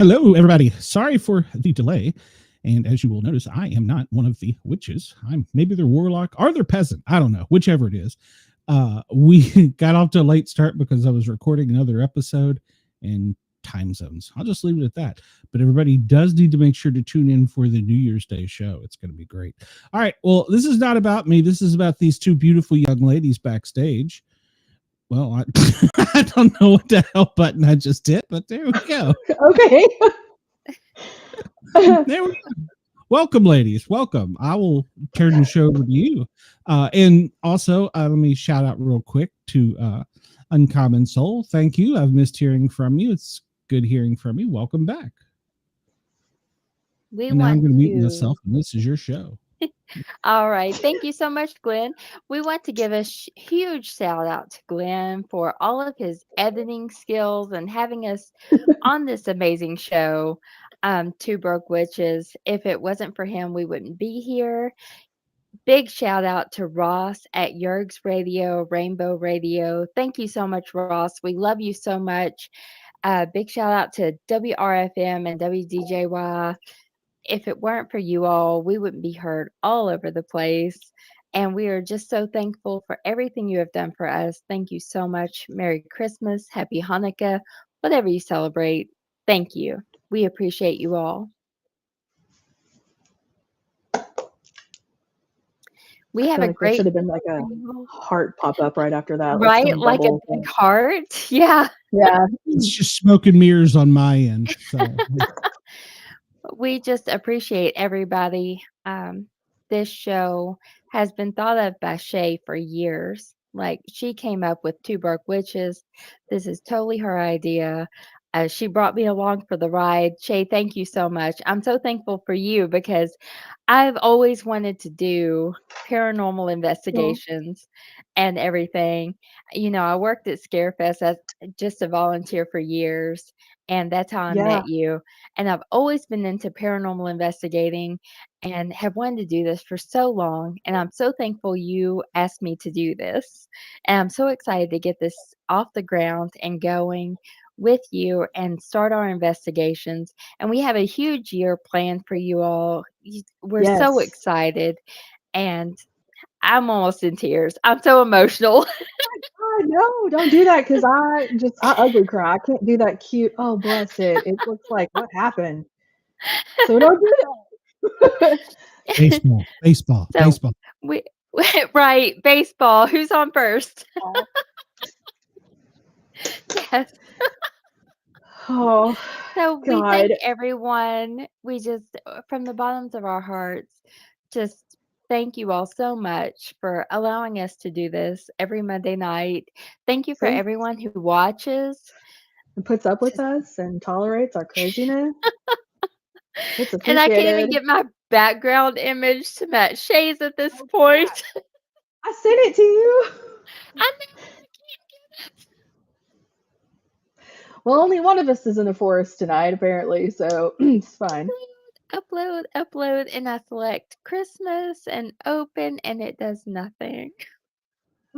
Hello, everybody. Sorry for the delay. And as you will notice, I am not one of the witches. I'm maybe they're warlock or they're peasant. I don't know, whichever it is. We got off to a late start because I was recording another episode and time zones. I'll just leave it at that. But everybody does need to make sure to tune in for the New Year's Day show. It's going to be great. All right. Well, this is not about me. This is about these two beautiful young ladies backstage. Well, I don't know what the hell button I just hit, but there we go. Okay. There we go. Welcome, ladies. Welcome. I will turn the show over to you. And also, let me shout out real quick to Uncommon Soul. Thank you. I've missed hearing from you. It's good hearing from you. Welcome back. We And now I'm want going to mute to. myself, and this is your show. All right. Thank you so much, Glenn. We want to give a huge shout out to Glenn for all of his editing skills and having us on this amazing show, Two Broke Witches. If it wasn't for him, we wouldn't be here. Big shout out to Ross at Yerg's Radio, Rainbow Radio. Thank you so much, Ross. We love you so much. Big shout out to WRFM and WDJY. If it weren't for you all, we wouldn't be heard all over the place. And we are just so thankful for everything you have done for us. Thank you so much. Merry Christmas, Happy Hanukkah, whatever you celebrate. Thank you. We appreciate you all. We have a There great, should have been like a heart pop up right after that. right? some Like a bubble big thing. heart. Yeah. Yeah. It's just smoke and mirrors on my end. So We just appreciate everybody. This show has been thought of by Shay for years. Like, she came up with Two Broke Witches. This is totally her idea. She brought me along for the ride. Shay, thank you so much. I'm so thankful for you because I've always wanted to do paranormal investigations and everything. You know, I worked at Scarefest as just a volunteer for years, and that's how I Yeah. met you. And I've always been into paranormal investigating and have wanted to do this for so long. And I'm so thankful you asked me to do this. And I'm so excited to get this off the ground and going with you and start our investigations. And we have a huge year planned for you all. We're so Yes. excited. And I'm almost in tears. I'm so emotional. Oh, no, don't do that because I ugly cry. I can't do that cute. Oh, bless it. It looks like what happened. So don't do that. baseball, baseball, So baseball. we right, baseball. Who's on first? Yes. Oh, So we God. thank everyone. We just, from the bottoms of our hearts, just thank you all so much for allowing us to do this every Monday night. Thank you for See? everyone who watches. And puts up with us and tolerates our craziness. It's And I can't even appreciated. get my background image to match Shay's at this point. I sent it to you. I know I can't get it. Well, only one of us is in the forest tonight, apparently, so it's fine. Upload, and I select Christmas and open, and it does nothing.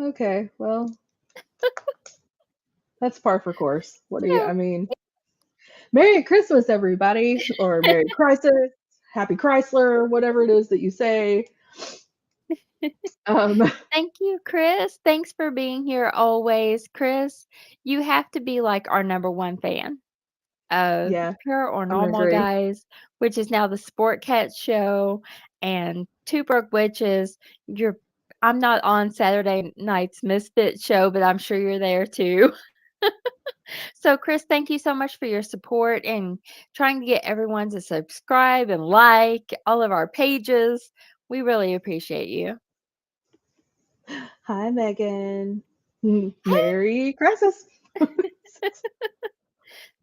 Okay, well, that's par for course. What do you, I So, mean, Merry Christmas, everybody, or Merry Crisis, Happy Chrysler, whatever it is that you say. thank you, Chris. Thanks for being here always. Chris, you have to be like our number one fan of Yeah, I'm gonna Paranormal agree. Guys, which is now the Sportcat show, and Two Broke Witches. I'm not on Saturday night's Misfit show, but I'm sure you're there too. So, Chris, thank you so much for your support and trying to get everyone to subscribe and like all of our pages. We really appreciate you. Hi, Megan. Merry Crisis.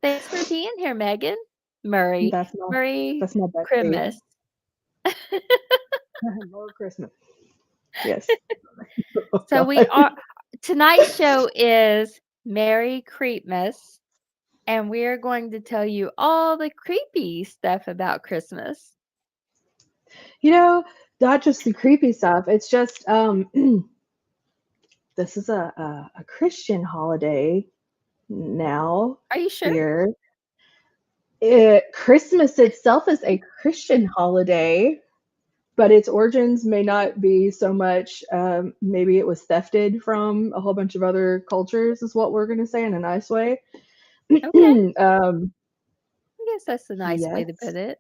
Thanks for being here, Megan. Murray. That's my Murray best Cremas. Merry Christmas. Yes. Oh, So God. tonight's show is Merry Creepmas, and we're going to tell you all the creepy stuff about Christmas. You know, not just the creepy stuff. It's just this is a Christian holiday now Are you sure? here. Christmas itself is a Christian holiday, but its origins may not be so much. Maybe it was thefted from a whole bunch of other cultures, is what we're going to say in a nice way. Okay. um, I guess that's a nice way to yes, put it.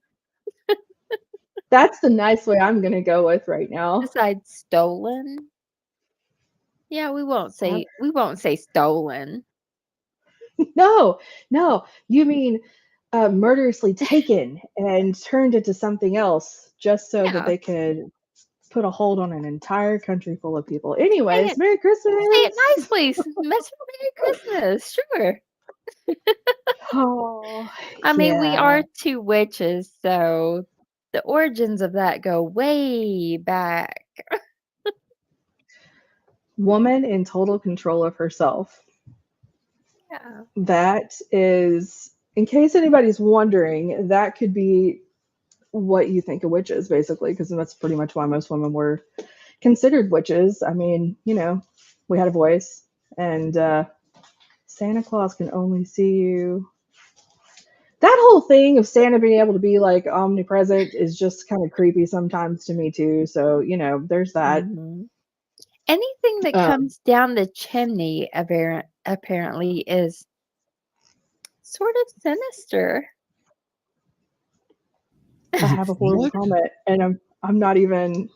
that's the nice way I'm going to go with right now. Besides stolen. Yeah, we won't say stolen. No, no, you mean murderously taken and turned into something else just so that Yeah. they could put a hold on an entire country full of people. Say Anyways, it Merry Christmas. nicely. Merry Christmas. Sure. Oh, I mean, we yeah. are two witches, so the origins of that go way back. Woman in total control of herself. Yeah. That is, in case anybody's wondering, that could be what you think a witch is, basically, because that's pretty much why most women were considered witches. I mean, we had a voice, and Santa Claus can only see you. That whole thing of Santa being able to be like omnipresent is just kind of creepy sometimes to me too. So, there's that. Mhm. Anything that Um, comes down the chimney apparently is sort of sinister. I Is it have a horrible phallic? comment, and I'm not even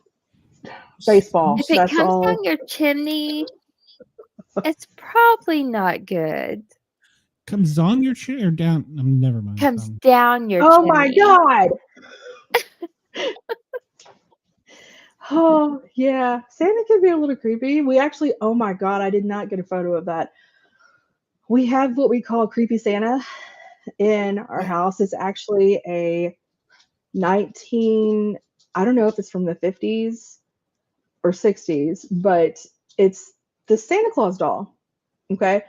baseball. If it That's comes all. down your chimney, it's probably not good. Comes on your chin or down? Never mind. Comes down your Oh my chimney. God. Oh, yeah. Santa can be a little creepy. We actually, oh my God, I did not get a photo of that. We have what we call creepy Santa in our house. It's actually a 19, I don't know if it's from the 50s or 60s, but it's the Santa Claus doll. Okay.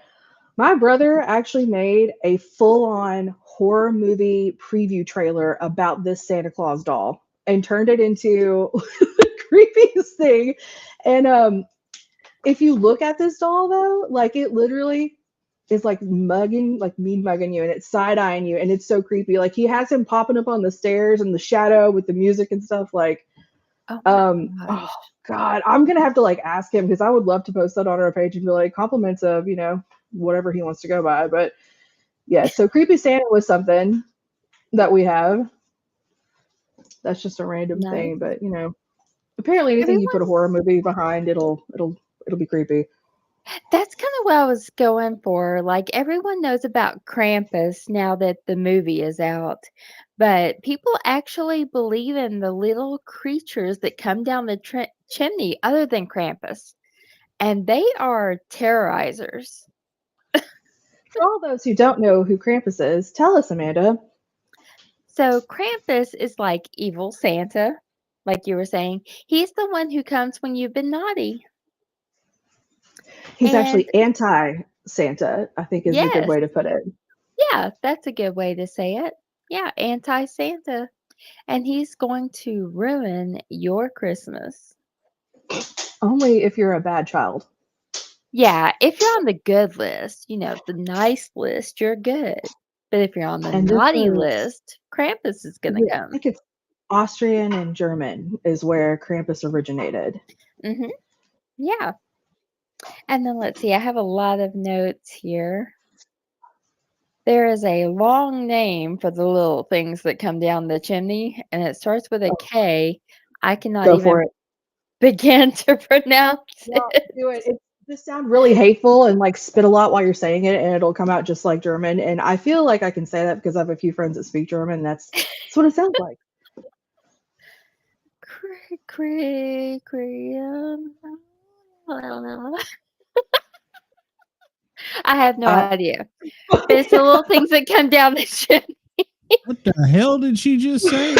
My brother actually made a full on horror movie preview trailer about this Santa Claus doll and turned it into the creepiest thing. And if you look at this doll though, like it literally is like mugging, like me mugging you, and it's side eyeing you, and it's so creepy. Like he has him popping up on the stairs in the shadow with the music and stuff. Like, Oh my oh gosh. God, I'm gonna have to like ask him because I would love to post that on our page and be like compliments of whatever he wants to go by. But yeah, so creepy Santa was something that we have. That's just a random Nice. thing, but apparently anything you put a Everyone, horror movie behind, it'll be creepy. that's kind of what I was going for. Like, everyone knows about Krampus now that the movie is out, but people actually believe in the little creatures that come down the chimney other than Krampus, and they are terrorizers. For all those who don't know who Krampus is, tell us, Amanda. So, Krampus is like evil Santa, like you were saying. He's the one who comes when you've been naughty. He's And actually anti Santa, I think is a good yes, way to put it. yeah, that's a good way to say it. Yeah, anti Santa. And he's going to ruin your Christmas. Only if you're a bad child. Yeah, if you're on the good list, the nice list, you're good. But if you're on the And this naughty is, list, Krampus is going to yeah, I come. think it's Austrian and German is where Krampus originated. Hmm. Yeah. And then let's see, I have a lot of notes here. There is a long name for the little things that come down the chimney, and it starts with a K. I cannot Go for even it. begin to pronounce No, it. do it. It just sound really hateful and like spit a lot while you're saying it, and it'll come out just like German. And I feel like I can say that because I have a few friends that speak German. That's what it sounds like. I have no I, idea. But it's the little things that come down the chimney. What the hell did she just say?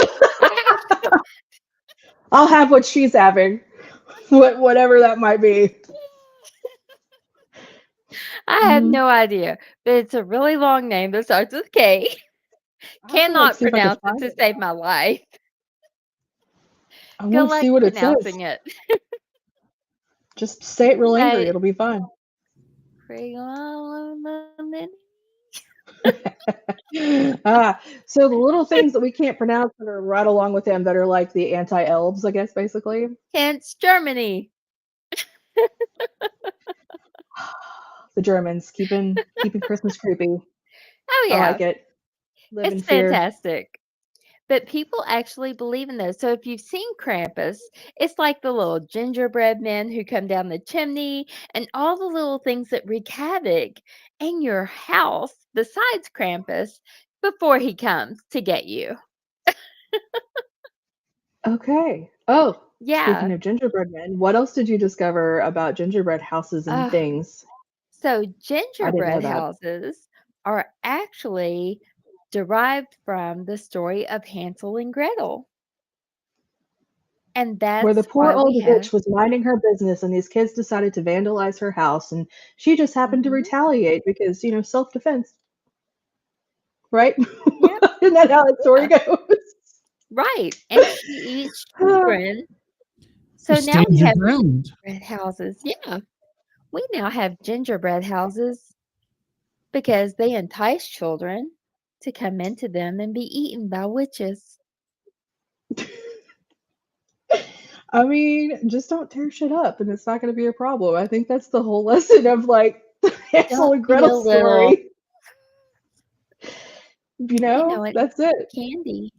I'll have what she's having, whatever that might be. I have Mhm. no idea. But it's a really long name that starts with K. I have to like Cannot see if I can pronounce it find to it save now. my life. I Good want to luck see what it says. pronouncing it. Just say it real angry. But It'll be fine. So the little things that we can't pronounce that are right along with them that are like the anti-elves, I guess, basically. Hence Germany. The Germans keeping Christmas creepy. Oh, I yeah. like it. Live in It's fear. fantastic. But people actually believe in those. So if you've seen Krampus, it's like the little gingerbread men who come down the chimney and all the little things that wreak havoc in your house besides Krampus before he comes to get you. Okay. Oh, Yeah. speaking of gingerbread men, what else did you discover about gingerbread houses and things? So I didn't know gingerbread that. houses are actually derived from the story of Hansel and Gretel. And Where the that's poor why we old have witch was minding her business and these kids decided to vandalize her house and she just happened to Mhm. retaliate because, self-defense. Right? Yep. Isn't that how that story Yeah. goes? Right. And she eats children. So now Stand we your have ground. gingerbread houses. Yeah. We now have gingerbread houses because they entice children to come into them and be eaten by witches. I mean, just don't tear shit up and it's not going to be a problem. I think that's the whole lesson of like the Hansel and Don't be a Gretel little, story. and That's it. candy.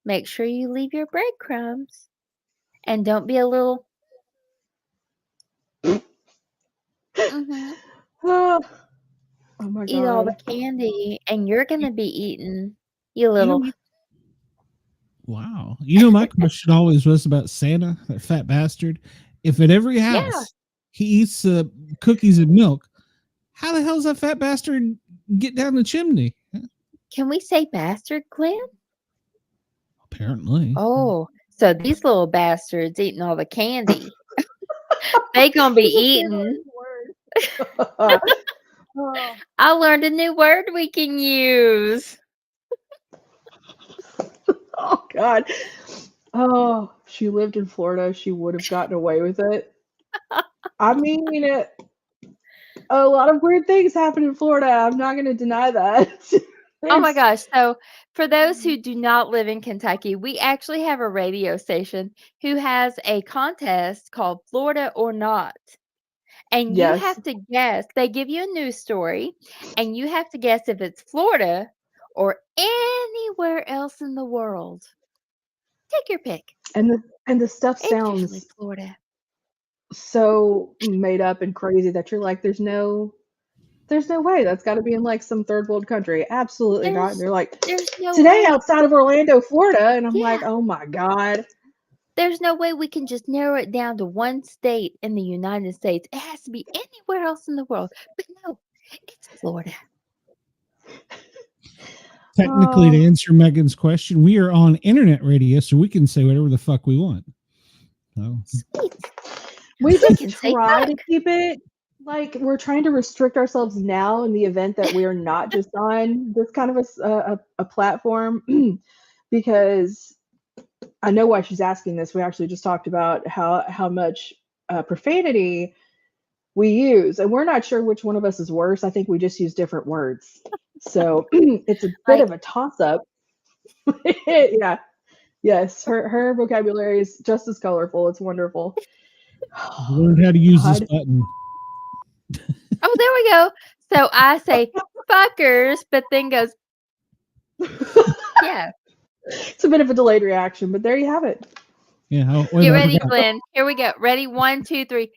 Make sure you leave your breadcrumbs. And don't be a little. Mhm. Oh my Eat all the God. candy, and you're gonna be eaten. You You know, little. wow. My question always was about Santa, that fat bastard. If at every house he eats cookies and milk, how the hell does that fat bastard get down the chimney? Can we say bastard, Glenn? Apparently. Oh, so these little bastards eating all the candy. They gonna be eaten. Oh. I learned a new word we can use. Oh God. Oh, if she lived in Florida, she would have gotten away with it. I mean, a lot of weird things happen in Florida. I'm not going to deny that. Oh my gosh. So, for those who do not live in Kentucky, we actually have a radio station who has a contest called Florida or Not. And you Yes. have to guess. They give you a news story, and you have to guess if it's Florida or anywhere else in the world. Take your pick. And the stuff It's usually sounds Florida. so made up and crazy that you're like, there's no way. That's got to be in like some third world country. Absolutely not. And they're like, There's no today way. outside of Orlando, Florida. And I'm like, Yeah. oh my God. There's no way we can just narrow it down to one state in the United States. It has to be anywhere else in the world. But no, it's Florida. Technically, to answer Megan's question, we are on internet radio, so we can say whatever the fuck we want. So. Sweet. We can just say try to fuck. keep it like we're trying to restrict ourselves now in the event that we are not just on this kind of a platform because I know why she's asking this. We actually just talked about how much profanity we use, and we're not sure which one of us is worse. I think we just use different words, so it's a bit of a toss up. Yeah, yes, her vocabulary is just as colorful. It's wonderful. Learned how to use this button. Oh, there we go. So I say fuckers, but then goes, yeah. It's a bit of a delayed reaction, but there you have it. Yeah. Get ready, Glenn. Here we go. Ready? 1, 2, 3.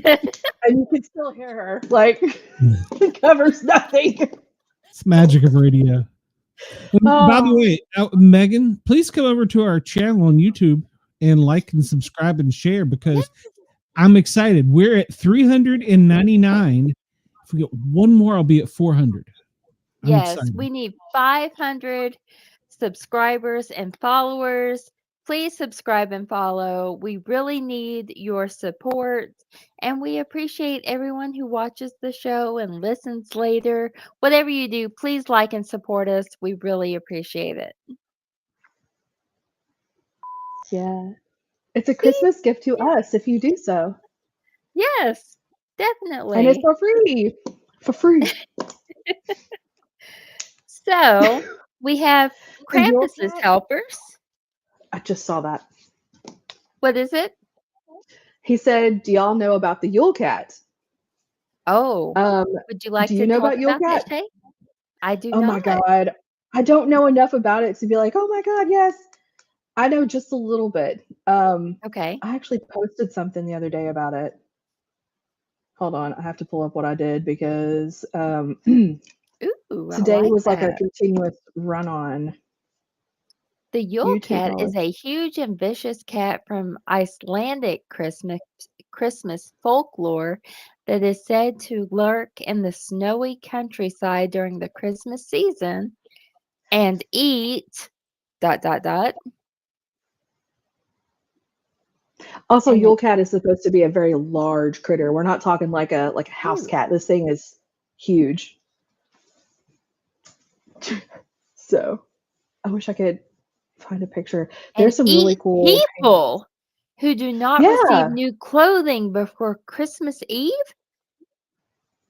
And you can still hear her. Like, it covers nothing. It's magic of radio. By the way, Megan, please come over to our channel on YouTube and like and subscribe and share because I'm excited. We're at 399. If we get one more, I'll be at 400. Yes, we need 500 subscribers and followers. Please subscribe and follow. We really need your support, and we appreciate everyone who watches the show and listens later. Whatever you do, please like and support us. We really appreciate it. Yeah. It's a Christmas gift to us if you do so. Yes, definitely. And it's for free. For free. So we have The Yule Krampus's Cat? helpers. I just saw that. What is it? He said, "Do y'all know about the Yule Cat?" Oh, Um, would you do like you to know talk about Yule about that, Cat? Shay? I do Oh my not. god. I don't know enough about it to be like, "Oh my god, yes." I know just a little bit. Okay. I actually posted something the other day about it. Hold on, I have to pull up what I did because, Ooh, I today like was like a that. continuous run on The Yule YouTube cat is going. a huge and vicious cat from Icelandic Christmas folklore that is said to lurk in the snowy countryside during the Christmas season and eat dot dot dot. Also, And Yule Cat is supposed to be a very large critter. We're not talking like a house ooh, cat. This thing is huge. So, I wish I could find a picture. and There's some really eat cool paintings. people who do not receive Yeah, new clothing before Christmas Eve.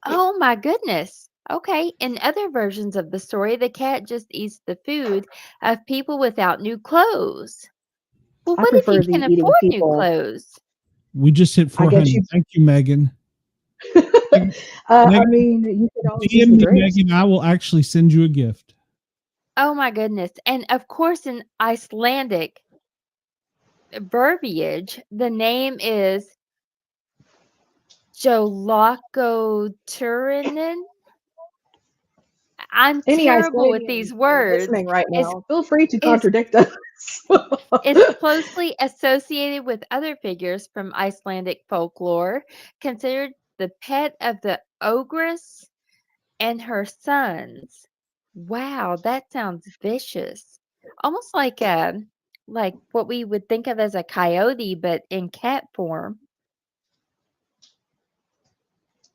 Oh my goodness. Okay. In other versions of the story, the cat just eats the food of people without new clothes. Well, I what if you prefer the can eating afford new people. clothes? We just hit I guess 400. you Thank you, Megan. I Megan, mean, you could always use DM some me, drapes. Megan. I will actually send you a gift. Oh my goodness. And of course, in Icelandic verbiage, the name is Jolakoturinen. I'm Any terrible with Icelandians these words. listening right Is now, feel free to is contradict us. It's closely associated with other figures from Icelandic folklore, considered the pet of the ogress and her sons. Wow, that sounds vicious. Almost like what we would think of as a coyote, but in cat form.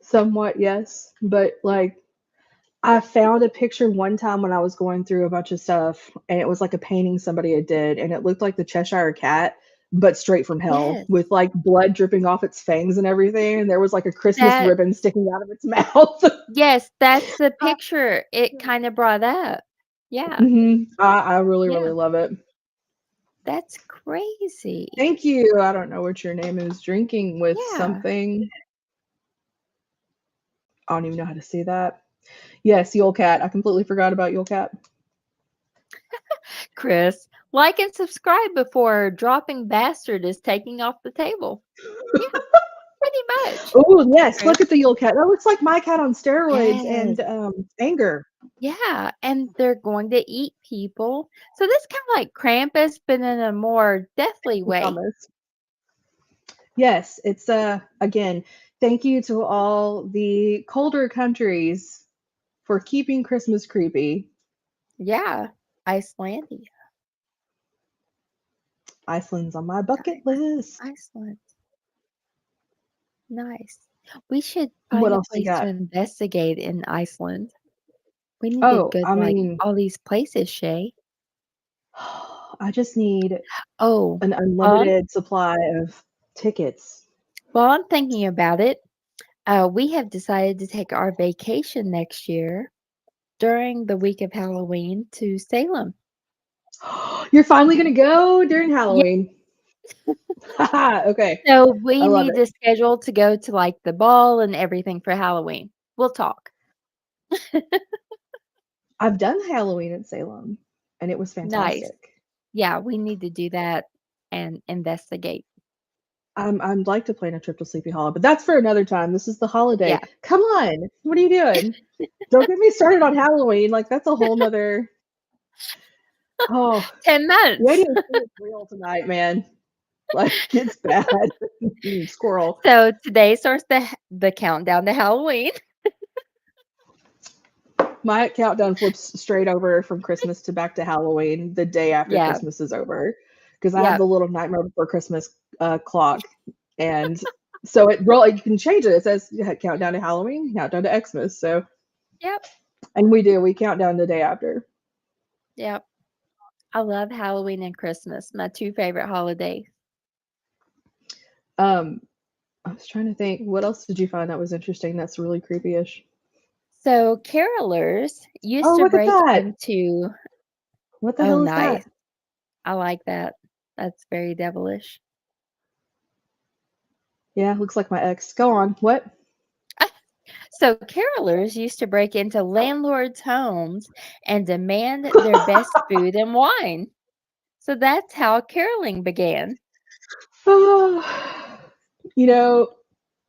Somewhat, yes, but like I found a picture one time when I was going through a bunch of stuff, and it was like a painting somebody had did, and it looked like the Cheshire Cat, but straight from hell, Yes. with like blood dripping off its fangs and everything, and there was like a Christmas That ribbon sticking out of its mouth. yes, that's the picture it kind of brought up. Yeah. I really, Yeah. really love it. That's crazy. Thank you. I don't know what your name is. Drinking with Yeah. something. I don't even know how to say that. Yes, Yule Cat. I completely forgot about Yule Cat. Chris, like and subscribe before dropping bastard is taking off the table. Yeah, pretty much. Oh, yes. Chris. Look at the Yule Cat. That looks like my cat on steroids Yes. and anger. Yeah, and they're going to eat people. So this kind of like Krampus, but in a more deathly way. Promise. Yes, it's again, thank you to all the colder countries for keeping Christmas creepy. Yeah, Icelandia. Iceland's on my bucket Nice. list. Iceland. Nice. We should What find a else you place to got? investigate in Iceland. We need to Oh, go I to like mean, all these places, Shay. I just need Oh, an while I'm, unlimited supply of tickets. while I'm thinking about it, we have decided to take our vacation next year during the week of Halloween to Salem. You're finally gonna go during Yeah. Halloween. Okay, So I we love need it. to schedule to go to like the ball and everything for Halloween. We'll talk. I've done Halloween in Salem, and it was Nice. fantastic. Yeah, we need to do that and investigate. I'd like to plan a trip to Sleepy Hollow, but that's for another time. This is the Yeah. holiday. Come on, what are you doing? Don't get me started on Halloween. Like that's a whole nother. Oh, 10 the months. ADHD is real tonight, man. Like it's bad. Squirrel. So today starts the countdown to Halloween. My countdown flips straight over from Christmas to back to Halloween the day after Yeah. Christmas is over because I have Yep. the little Nightmare Before Christmas clock, and so it really you can change it. It says countdown to Halloween, countdown to Xmas. So, Yep. and we count down the day after. Yep. I love Halloween and Christmas, my two favorite holidays. I was trying to think, what else did you find that was interesting? That's really creepy-ish. So carolers used Oh, to look at break that. into. What the Oh, hell is nice. that? I like that. That's very devilish. Yeah, looks like my ex. Go on. What? So carolers used to break into landlords' homes and demand their best food and wine. So that's how caroling began. You know,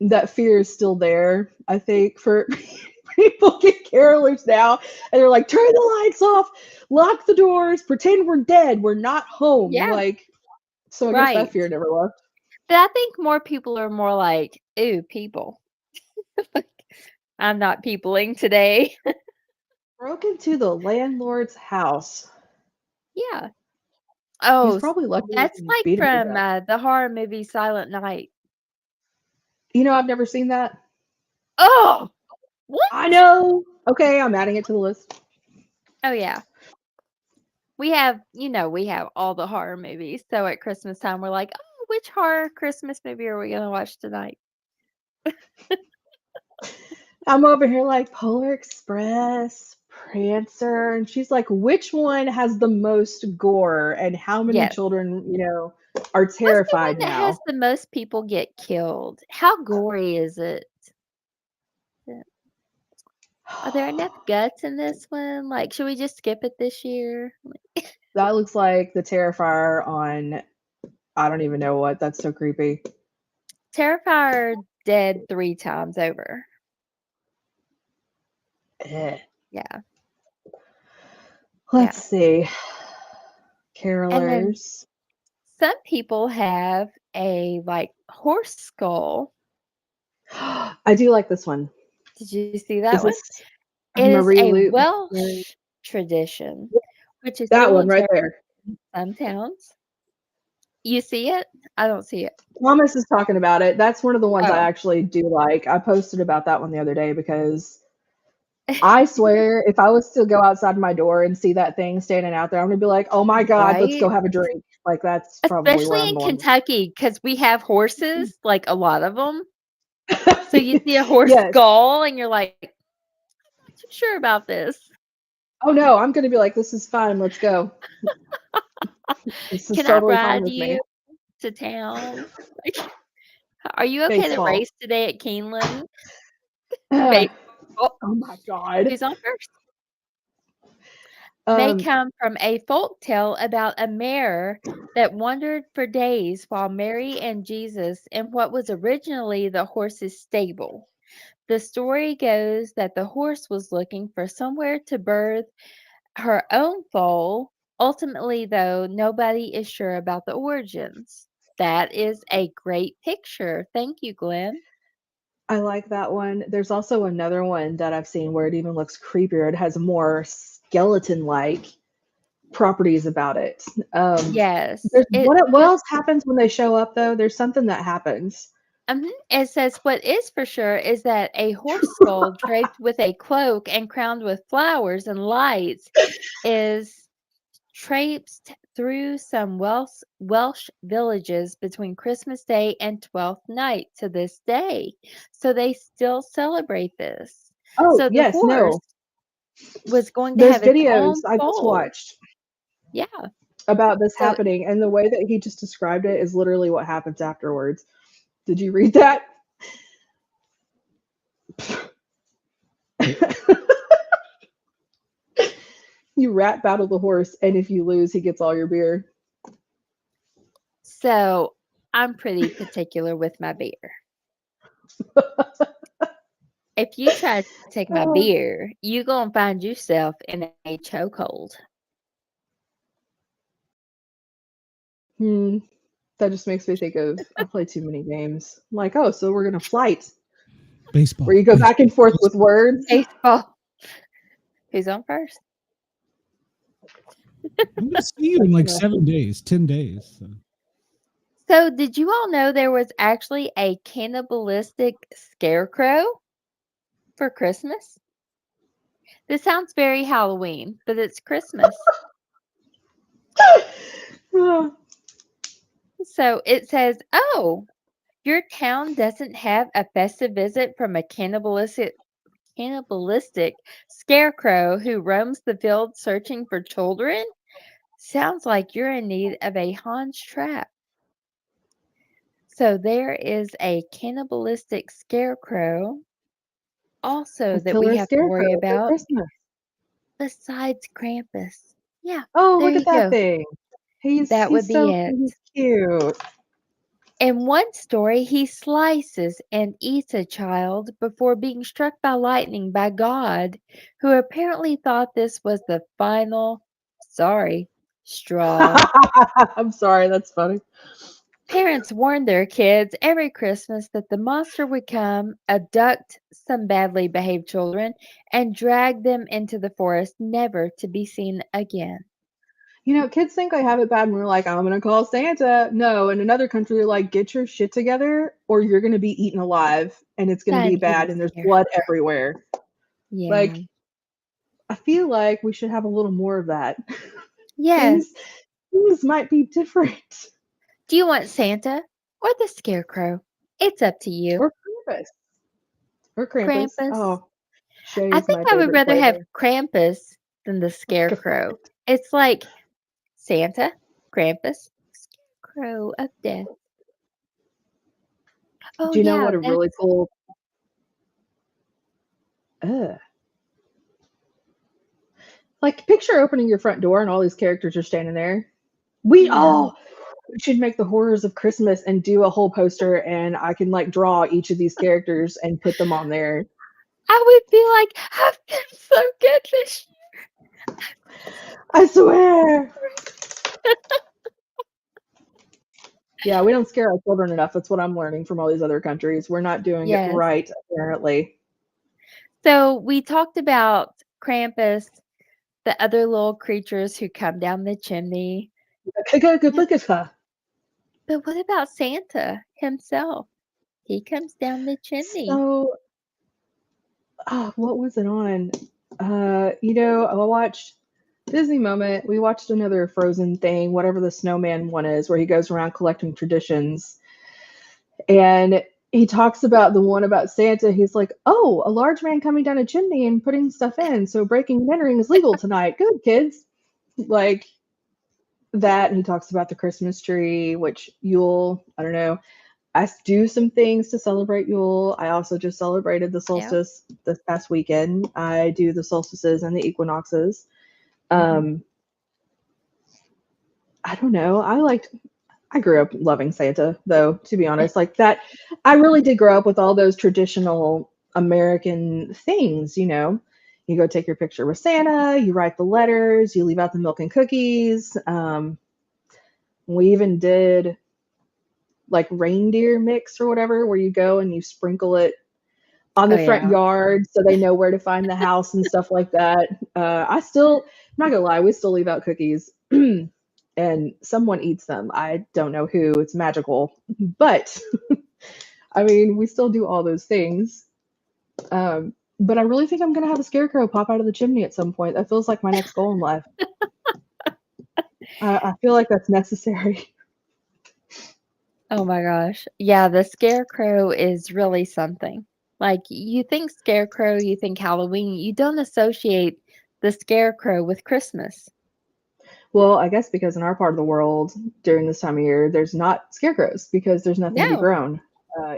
that fear is still there, I think, for people get carolers now. And they're like, turn the lights off, lock the doors, pretend we're dead, we're not home. Yeah, Like, so I guess that right. fear never left. But I think more people are more like, ooh, people. Like, I'm not peopling today. Broke into the landlord's house. Yeah. He's Oh, probably lucky we that's didn't like beat him to from death. the horror movie Silent Night. You know, I've never seen that. Oh, what? I know. Okay, I'm adding it to the list. Oh, yeah. We have all the horror movies. So at Christmas time, we're like, oh, which horror Christmas movie are we going to watch tonight? I'm over here like Polar Express, Prancer, and she's like, which one has the most gore and how many Yes. children, are What's the one terrified that has now? the most people get killed? How gory is it? Are there enough guts in this one? Like, should we just skip it this year? That looks like the Terrifier on, I don't even know what. That's so creepy. Terrifier dead 3 times over. Eh. Yeah. Let's see. And then Carolers. some people have a horse skull. I do like this one. Did you see Is that one? this It is a Marie Lu? Welsh tradition, which is That still one right observed there. in some towns. You see it? I don't see it. Thomas is talking about it. That's one of the ones I Oh. actually do like. I posted about that one the other day because I swear if I was to go outside my door and see that thing standing out there, I'm gonna be like, oh my God, let's go Right? have a drink. Like that's probably where Especially I'm in going. Kentucky, because we have horses, like a lot of them. So you see a horse Yes. skull and you're like, I'm not too sure about this. Oh no, I'm gonna be like, this is fine, let's go. This is Can I totally fine ride with me. you to town? Like, are you okay to Baseball. race today at Keeneland? oh Baseball. my God. Who's on first? They Um, come from a folk tale about a mare that wandered for days while Mary and Jesus in what was originally the horse's stable. The story goes that the horse was looking for somewhere to birth her own foal. Ultimately, though, nobody is sure about the origins. That is a great picture. Thank you, Glenn. I like that one. There's also another one that I've seen where it even looks creepier. It has more skeleton-like properties about it. Yes. There's what else happens when they show up though? There's something that happens. It says what is for sure is that a horse skull draped with a cloak and crowned with flowers and lights is traipsed through some Welsh villages between Christmas Day and Twelfth Night to this day. So they still celebrate this. Oh, So the yes, horse no. was going to There's have its videos own I just foal. watched Yeah. about this So happening, and the way that he just described it is literally what happens afterwards. Did you read that? You rap battle the horse, and if you lose, he gets all your beer. So I'm pretty particular with my beer. If you try to take my Oh. beer, you gonna find yourself in a chokehold. That just makes me think of I play too many games. I'm like, oh, so we're gonna flight. Baseball. Where you go back and forth with words. Baseball. Who's on first? I'm gonna see you in like 7 days, 10 days. So. So, did you all know there was actually a cannibalistic scarecrow for Christmas? This sounds very Halloween, but it's Christmas. So it says, oh, your town doesn't have a festive visit from a cannibalistic cannibalistic scarecrow who roams the field searching for children? Sounds like you're in need of a Hans trap. So there is a cannibalistic scarecrow also A that we killer have to worry scarecrow for about Christmas. besides Krampus. Yeah, Oh, there look you at that go. thing. That would He's be so it. he's cute. In one story, he slices and eats a child before being struck by lightning by God, who apparently thought this was the final, sorry, straw. I'm sorry, that's funny. Parents warned their kids every Christmas that the monster would come, abduct some badly behaved children, and drag them into the forest, never to be seen again. You know, kids think I have it bad and we're like, I'm gonna call Santa. No, in another country, they're like, get your shit together or you're gonna be eaten alive and it's gonna be Son is bad a and there's scare. blood everywhere. Yeah. Like, I feel like we should have a little more of that. Yes. Things might be different. Do you want Santa or the Scarecrow? It's up to you. Or Krampus. Or Krampus. Krampus. Oh, I Shay's think my I would favorite rather have flavor. Krampus than the Scarecrow. It's like Santa, Krampus, Scarecrow of death. Oh Do you know yeah, what a really cool like picture opening your front door and all these characters are standing there. We should make the horrors of Christmas and do a whole poster and I can like draw each of these characters and put them on there. I would be like, I've been so good this year. I swear. Yeah, we don't scare our children enough. That's what I'm learning from all these other countries. We're not doing it Yes. right, apparently. So we talked about Krampus, the other little creatures who come down the chimney. But what about Santa himself? He comes down the chimney. So, what was it on? You know, I watched Disney Moment. We watched another Frozen thing, whatever the snowman one is, where he goes around collecting traditions. And he talks about the one about Santa. He's like, oh, a large man coming down a chimney and putting stuff in. So breaking and entering is legal tonight. Good, kids. Like that. And he talks about the Christmas tree, which Yule, I don't know. I do some things to celebrate Yule. I also just celebrated the solstice this past weekend. I do the solstices and the equinoxes. I don't know. I grew up loving Santa, though, to be honest. Like that, I really did grow up with all those traditional American things, you know. You go take your picture with Santa, you write the letters, you leave out the milk and cookies. We even did like reindeer mix or whatever, where you go and you sprinkle it on the front yard so they know where to find the house and stuff like that. I'm not gonna lie, we still leave out cookies. And someone eats them. I don't know who. It's magical. But I mean, we still do all those things. But I really think I'm going to have a scarecrow pop out of the chimney at some point. That feels like my next goal in life. I feel like that's necessary. Oh my gosh. Yeah, the Scarecrow is really something. Like, you think Scarecrow, you think Halloween. You don't associate the Scarecrow with Christmas. Well, I guess because in our part of the world during this time of year, there's not scarecrows because there's nothing to be grown.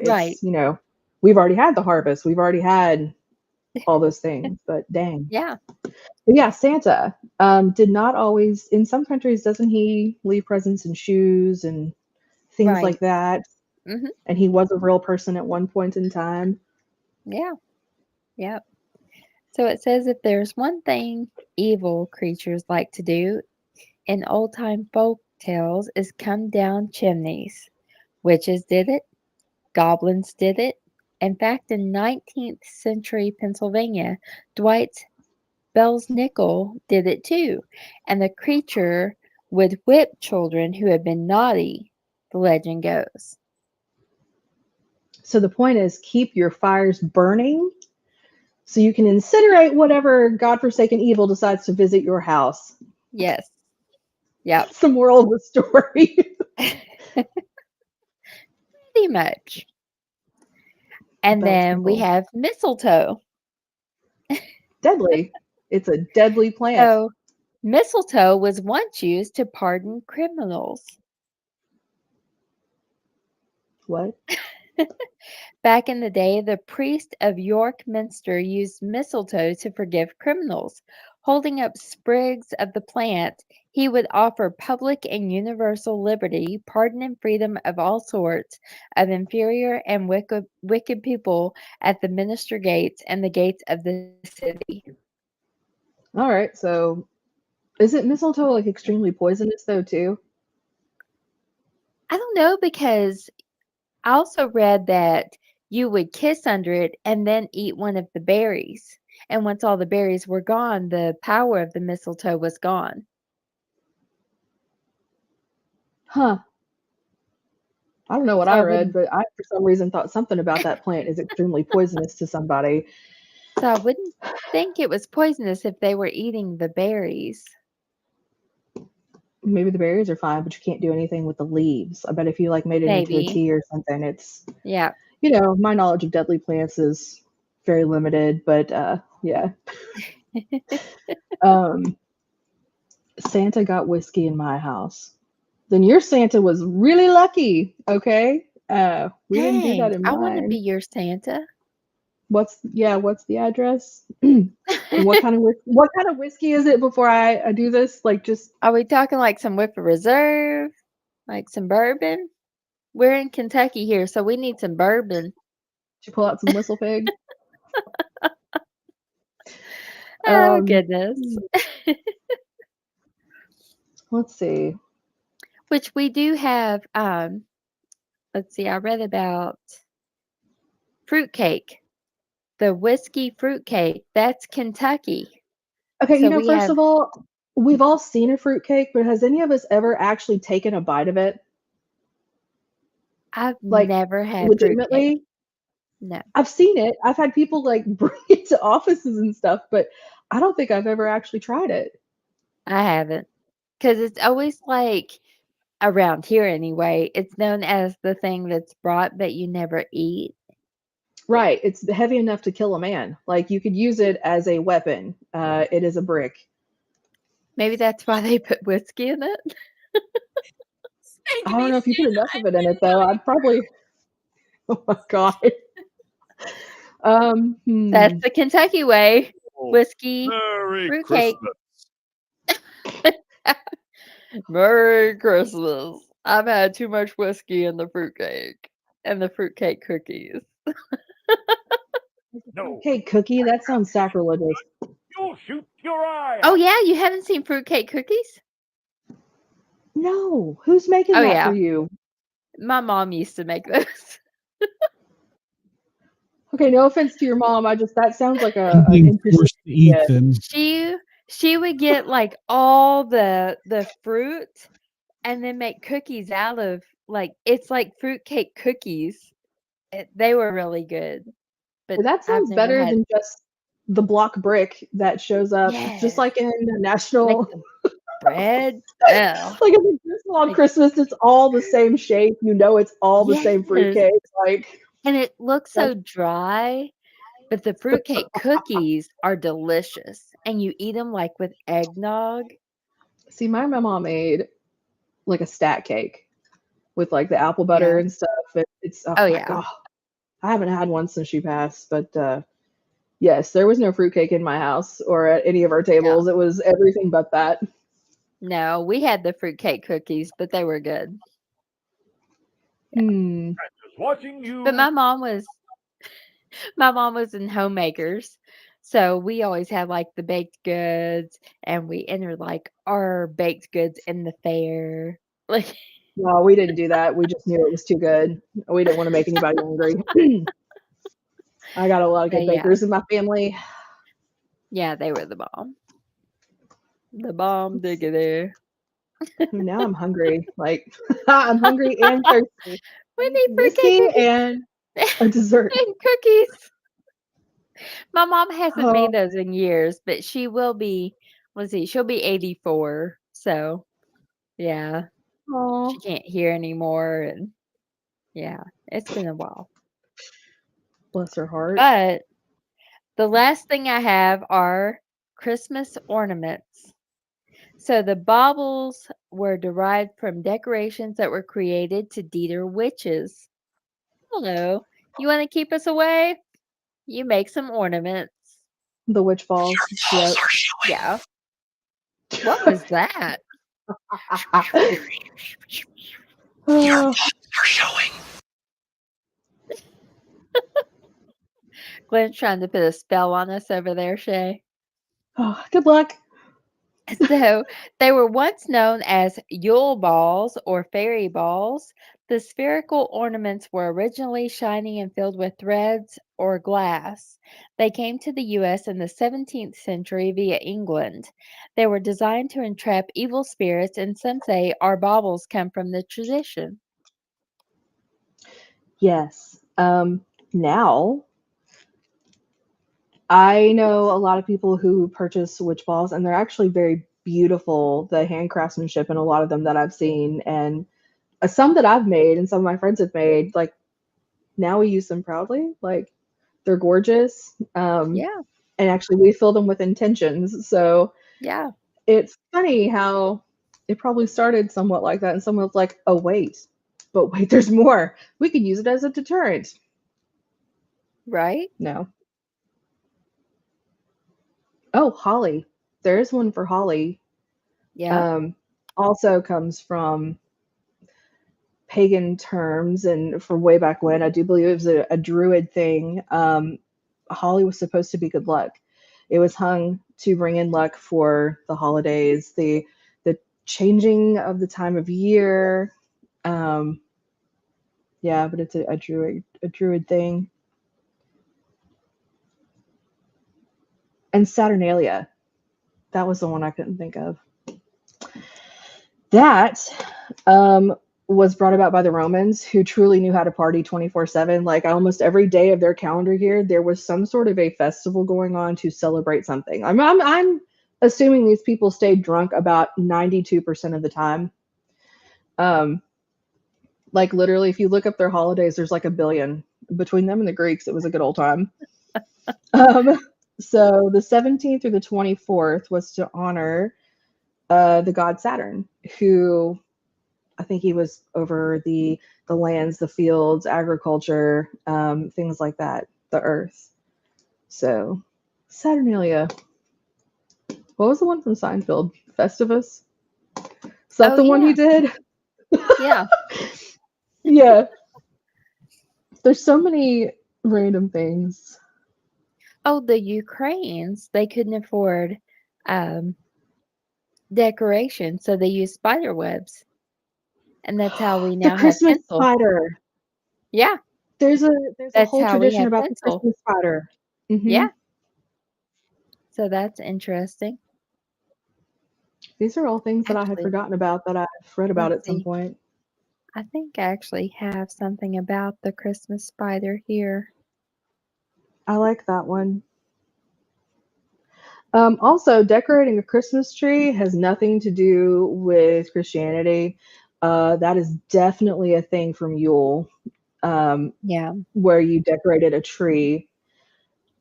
Right. You know, we've already had the harvest. We've already had all those things, but dang. Yeah. But yeah, Santa did not always, in some countries, doesn't he leave presents in shoes and things like that? Mm-hmm. And he was a real person at one point in time. Yeah. Yep. So it says if there's one thing evil creatures like to do in old-time folk tales is come down chimneys. Witches did it. Goblins did it. In fact, in 19th century Pennsylvania, Dwight Belsnickel did it too, and the creature would whip children who had been naughty, the legend goes. So the point is, keep your fires burning so you can incinerate whatever godforsaken evil decides to visit your house. Yes. Yep. That's the moral of the story. Pretty much. And then we have mistletoe. Deadly. It's a deadly plant. So, mistletoe was once used to pardon criminals. What? Back in the day, the priest of York Minster used mistletoe to forgive criminals. Holding up sprigs of the plant, he would offer public and universal liberty, pardon, and freedom of all sorts of inferior and wicked people at the minster gates and the gates of the city. All right. So, isn't mistletoe like extremely poisonous though too? I don't know, because I also read that you would kiss under it and then eat one of the berries. And once all the berries were gone, the power of the mistletoe was gone. Huh. I don't know what So I I read, wouldn't but I for some reason thought something about that plant is extremely poisonous to somebody. so I wouldn't think it was poisonous if they were eating the berries. Maybe the berries are fine, but you can't do anything with the leaves. I bet if you like made it into a Maybe. tea or something, it's Yeah. my knowledge of deadly plants is very limited, but yeah. Um, Santa got whiskey in my house. Then your Santa was really lucky. Okay, we didn't do that Dang, in I want to be mine. your Santa. What's the address? And what kind of whiskey is it before I do this? Like just Are we talking like some Whipper Reserve? Like some bourbon? We're in Kentucky here, so we need some bourbon. to pull out some whistle pig. Oh, Um, goodness. let's see. Which we do have, let's see, I read about fruitcake, the whiskey fruitcake. That's Kentucky. Okay, So we first have, of all, we've all seen a fruitcake, but has any of us ever actually taken a bite of it? I've Like never had fruitcake. legitimately? No, I've seen it. I've had people like bring it to offices and stuff, but I don't think I've ever actually tried it. I haven't. Because it's always like, around here anyway, it's known as the thing that's brought but you never eat. Right. It's heavy enough to kill a man. Like you could use it as a weapon. It is a brick. Maybe that's why they put whiskey in it. I don't know if you put enough of it in it though. I'd probably oh my god. That's the Kentucky way. Whiskey, Merry fruitcake. Christmas. Merry Christmas. I've had too much whiskey in the fruitcake and the fruitcake cookies. No, Fruitcake cookie? That sounds sacrilegious. you'll shoot your eye Oh out. yeah, you haven't seen fruitcake cookies? No. Who's making Oh that for yeah, you? my mom used to make those. Okay, no offense to your mom. That sounds like an Something interesting forced to eat idea. them. She would get like all the fruit and then make cookies out of, like, it's like fruitcake cookies. They were really good, but Well, that I've sounds never better had. than just the block brick that shows up just Yes, like in the like national the bread. Ugh. like in the Christmas on Like, Christmas, it's all the same shape. It's all the same yes, fruitcake. Like and it looks that's so dry, but the fruitcake cookies are delicious, and you eat them like with eggnog. see, my mama made like a stat cake with like the apple butter Yeah. and stuff. It's oh Oh my yeah. god, I haven't had one since she passed, but yes, there was no fruitcake in my house or at any of our No, tables. It was everything but that. no, we had the fruitcake cookies, but they were good. Hmm. Just watching you. But my mom was in homemakers, so we always had like the baked goods, and we entered like our baked goods in the fair. Like, No, we didn't do that. We just knew it was too good. We didn't want to make anybody hungry. I got a lot of good yeah, bakers in my family. yeah, they were the bomb. The bomb diggity. Now I'm hungry. Like I'm hungry and thirsty. I We need need some fruitcake whiskey cookies and a dessert. and cookies. My mom hasn't Oh, made those in years, but she will be. Let's see, she'll be 84. So yeah, she oh, can't hear anymore, and yeah, it's been a while. bless her heart. But The last thing I have are Christmas ornaments. So the baubles were derived from decorations that were created to deter witches. Hello. You want to keep us away? You make some ornaments. The witch balls. Yep. Yeah. What was that? Oh, Glenn's trying to put a spell on us over there, Shay. oh, good luck. So they were once known as Yule balls or fairy balls. The spherical ornaments were originally shiny and filled with threads or glass. They came to the U.S. in the 17th century via England. They were designed to entrap evil spirits, and some say our baubles come from the tradition. Yes. Now I know a lot of people who purchase witch balls, and they're actually very beautiful. The hand craftsmanship in a lot of them that I've seen, and some that I've made, and some of my friends have made. Like now, we use them proudly. Like they're gorgeous. Yeah, And actually, we fill them with intentions. So yeah, it's funny how it probably started somewhat like that, and someone was like, "Oh but wait, there's more. We could use it as a deterrent." right? No. Oh, holly. There's one for holly. Yeah, Also comes from pagan terms and from way back when. I do believe it was a druid thing. Holly was supposed to be good luck. It was hung to bring in luck for the holidays, the changing of the time of year. Yeah, but it's a druid thing. And Saturnalia. That was the one I couldn't think of. That was brought about by the Romans, who truly knew how to party 24/7. Like almost every day of their calendar year, there was some sort of a festival going on to celebrate something. I'm assuming these people stayed drunk about 92% of the time. Like literally, if you look up their holidays, there's like a billion between them and the Greeks. It was a good old time. So the 17th through the 24th was to honor the god Saturn, who I think he was over the lands, the fields, agriculture, things like that, the earth. So Saturnalia. What was the one from Seinfeld? Festivus? Is that Oh, the one yeah. he did? Yeah. Yeah. There's so many random things. Oh, the Ukrainians, they couldn't afford decoration, so they used spider webs. And that's how we The now have Christmas tinsel. spider. Yeah, There's a that's whole how we tradition have about the tinsel. Christmas spider. Mhm. Yeah. So that's interesting. These are all things that I had Actually, forgotten about that I've read about let's at some see. point. I think I actually have something about the Christmas spider here. I like that one. Also, decorating a Christmas tree has nothing to do with Christianity. That is definitely a thing from Yule, Yeah. where you decorated a tree.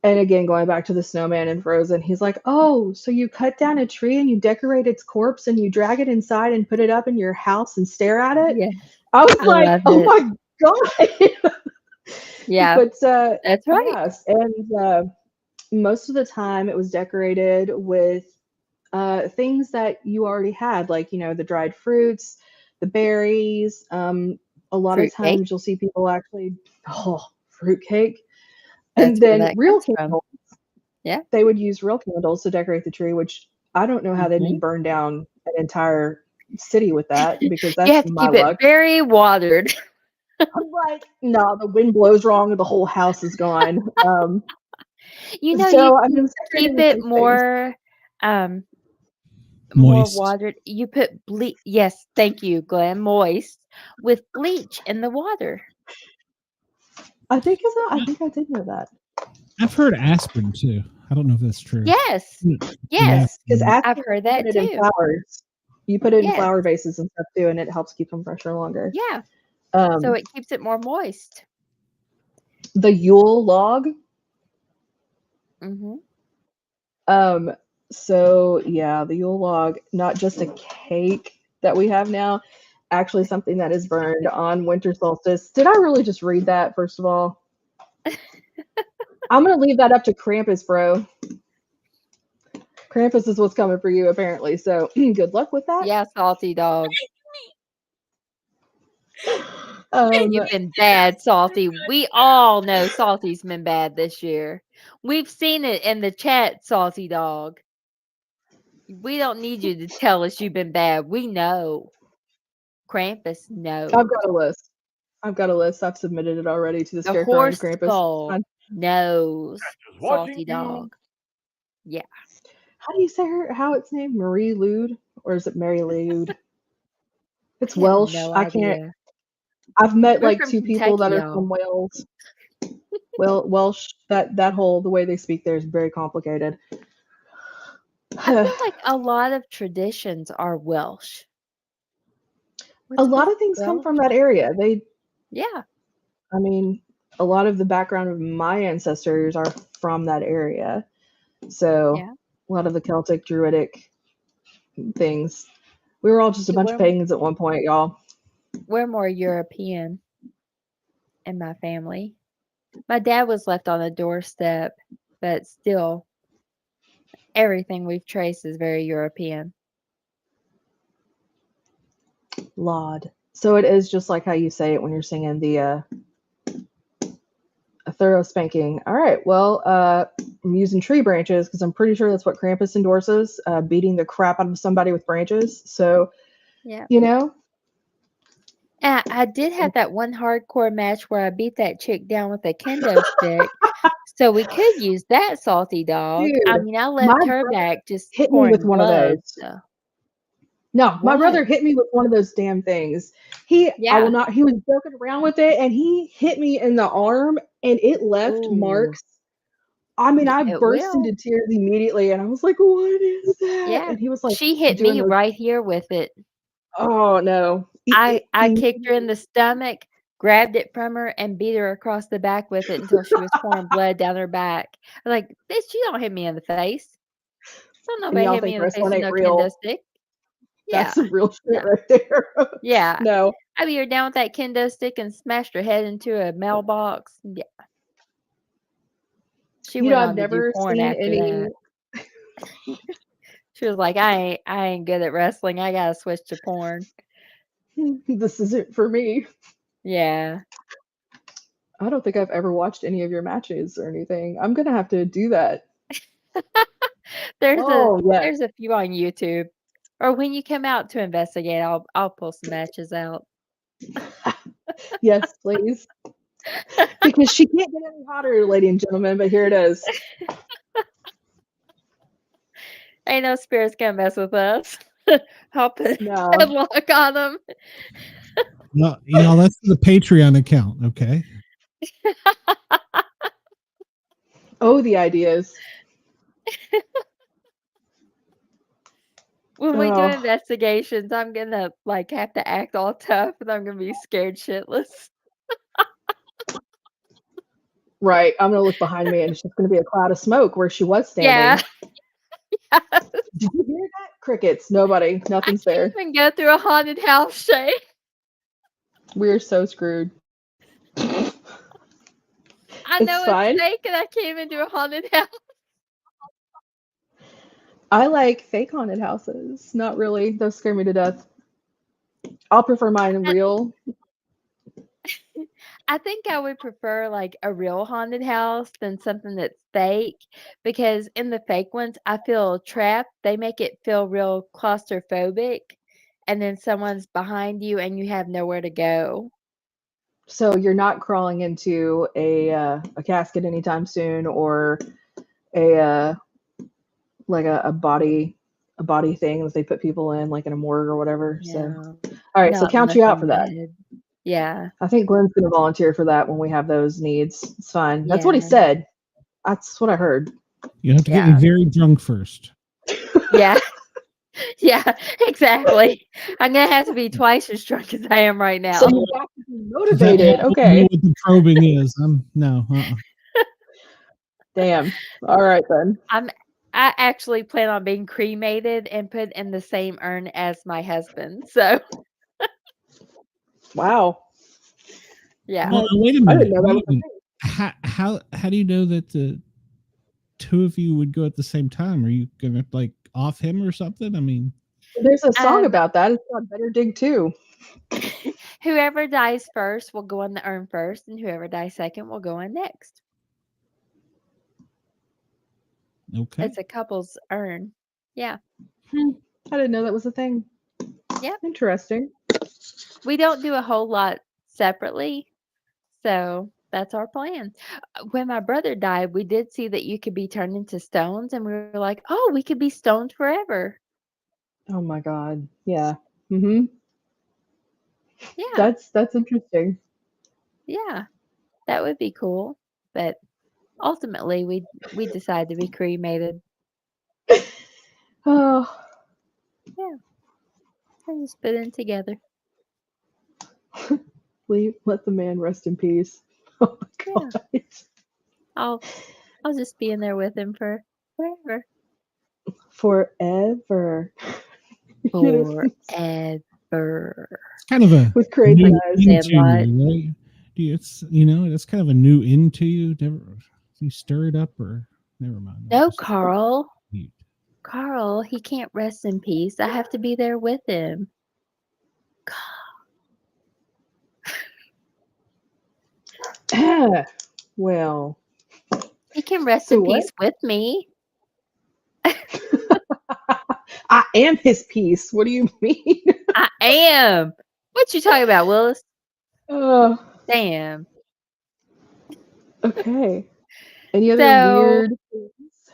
And again, going back to the snowman in Frozen, he's like, "Oh, so you cut down a tree and you decorate its corpse and you drag it inside and put it up in your house and stare at it?" Yeah. I was I like, loved "Oh it. my god!" Yeah, But that's right. yes, and most of the time it was decorated with things that you already had, like the dried fruits, the berries. A lot of Fruitcake. times you'll see people actually fruitcake, That's and where then that real comes from. candles. Yeah. They would use real candles to decorate the tree, which I don't know how they Mhm. didn't burn down an entire city with that, because You that's have to my keep it luck. very watered. I'm like, no, the wind blows wrong and the whole house is gone. You So I can mean, keep decorating it those things. more Moist. watered. You put bleach. Yes, thank you, Glenn. Moist with bleach in the water. I think I did know that. I've heard aspirin too. I don't know if that's true. Yes. Yeah, Yes. Because aspirin. I've heard that put it in too. flowers. You put it in Yes. flower vases and stuff too, and it helps keep them fresher longer. Yeah. So Um, it keeps it more moist. the Yule log. Mm-hmm. So yeah, the Yule log, not just a cake that we have now, actually something that is burned on winter solstice. Did I really just read that, first of all? I'm gonna leave that up to Krampus, bro. Krampus is what's coming for you, apparently. So good luck with that. Yeah, Salty Dog. Um, You've been bad, Salty. We all know Salty's been bad this year. We've seen it in the chat, Salty Dog. We don't need you to tell us you've been bad. We know. Krampus knows. I've got a list. I've submitted it already to the The Scarecrow and horse Krampus. skull knows. Just watching Salty you. Dog. Yeah. How do you say how it's named? Marie Lude? Or is it Mary Lude? It's I have Welsh. no I can't. idea. I've met We're like from two people that Kentucky, are from y'all. Wales. Well, Welsh, that whole, the way they speak there is very complicated. I feel like a lot of traditions are Welsh. A lot of things come from that area. Yeah. I mean, a lot of the background of my ancestors are from that area. So Yeah. a lot of the Celtic, Druidic things. We were all just a bunch of pagans at one point, y'all. We're more European in my family. My dad was left on a doorstep, but still, everything we've traced is very European. Laud. So it is just like how you say it when you're singing the a thorough spanking. All right, well, I'm using tree branches because I'm pretty sure that's what Krampus endorses, beating the crap out of somebody with branches. So, Yeah. you know. I did have that one hardcore match where I beat that chick down with a kendo stick. So we could use that, Salty Dog. Dude, I mean, I left her back just hit me pouring with one blood. of those. So. No, my What? brother hit me with one of those damn things. He was joking around with it and he hit me in the arm and it left marks. I mean, I burst into tears immediately and I was like, what is that? Yeah. And he was like, she hit me right here with it. Oh no. I kicked her in the stomach, grabbed it from her, and beat her across the back with it until she was pouring blood down her back. I'm like, bitch, you don't hit me in the face. Don't nobody hit me in the face with no kendo stick. Yeah. That's some real shit right there. Yeah. No. I beat her down with that kendo stick and smashed her head into a mailbox. Yeah. She went on to do porn after that. She was like, I ain't good at wrestling. I gotta switch to porn. This isn't for me. Yeah. I don't think I've ever watched any of your matches or anything. I'm gonna have to do that. There's a few on YouTube. Or when you come out to investigate, I'll pull some matches out. Yes, please. Because she can't get any hotter, ladies and gentlemen, but here it is. Ain't no spirits gonna mess with us. I'll put a headlock on them. No, that's the Patreon account, okay? Oh, the ideas. When we do investigations, I'm gonna have to act all tough and I'm gonna be scared shitless. Right. I'm gonna look behind me and it's just gonna be a cloud of smoke where she was standing. Yeah. Did you hear that? Crickets. Nobody. Nothing's there. I can't even go through a haunted house, Shay. We're so screwed. I know it's fake and I can't even do a haunted house. I like fake haunted houses. Not really. Those scare me to death. I'll prefer mine real. I think I would prefer a real haunted house than something that's fake, because in the fake ones, I feel trapped. They make it feel real claustrophobic, and then someone's behind you and you have nowhere to go. So you're not crawling into a casket anytime soon, or a body thing that they put people in, like in a morgue or whatever. Yeah. So, all right, so count you out for that. Yeah. I think Glenn's going to volunteer for that when we have those needs. It's fine. That's what he said. That's what I heard. You have to get me very drunk first. Yeah. Yeah, exactly. I'm going to have to be twice as drunk as I am right now. So you have to be motivated. Okay. What the probing is. No. Damn. All right then. I actually plan on being cremated and put in the same urn as my husband. So Wow. yeah. Well, wait a I minute. didn't know that was a thing. How do you know that the two of you would go at the same time? Are you gonna like off him or something? I mean, There's a song Um, about that. It's called Better Dig 2. Whoever dies first will go in the urn first, and whoever dies second will go in next. okay. It's a couple's urn. Yeah. I didn't know that was a thing. Yep. Interesting. We don't do a whole lot separately, so that's our plan. When my brother died, we did see that you could be turned into stones, and we were like, oh, we could be stoned forever. Oh my god. Yeah. Mm-hmm. Yeah. That's interesting. Yeah. That would be cool. But ultimately, we decided to be cremated. Oh, Yeah. And just put in together. let the man rest in peace. Oh my Yeah. god. I'll just be in there with him for forever. Forever. You know, Forever. It's kind of a with crazy new eyes. into Sandlot. you, right? It's that's kind of a new into you. Never you stir it up or never mind. No, Just Carl. eat. Carl, he can't rest in peace. I have to be there with him. Well, He can rest so in what? peace with me. I am his piece. What do you mean? I am. What you talking about, Willis? Oh, Damn. okay. Any other So weird things?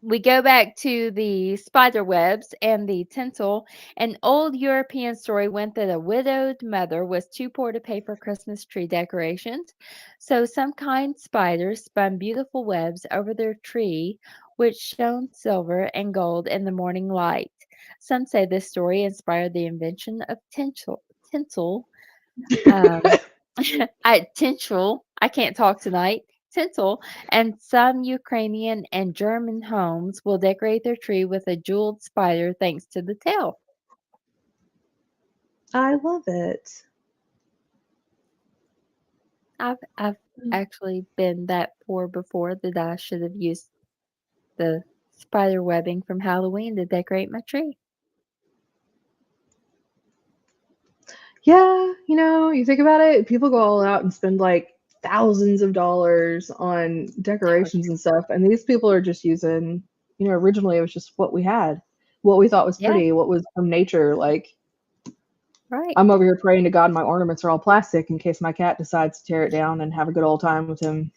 we go back to the spider webs and the tinsel. An old European story went that a widowed mother was too poor to pay for Christmas tree decorations. So some kind spiders spun beautiful webs over their tree, which shone silver and gold in the morning light. Some say this story inspired the invention of tinsel. I can't talk tonight. Tinsel, and some Ukrainian and German homes will decorate their tree with a jeweled spider thanks to the tale. I love it. I've actually been that poor before that I should have used the spider webbing from Halloween to decorate my tree. Yeah, you think about it, people go all out and spend like thousands of dollars on decorations and stuff, and these people are just using, originally it was just what we had, what we thought was Yeah, pretty, what was from nature. Like, right. I'm over here praying to God my ornaments are all plastic in case my cat decides to tear it down and have a good old time with him.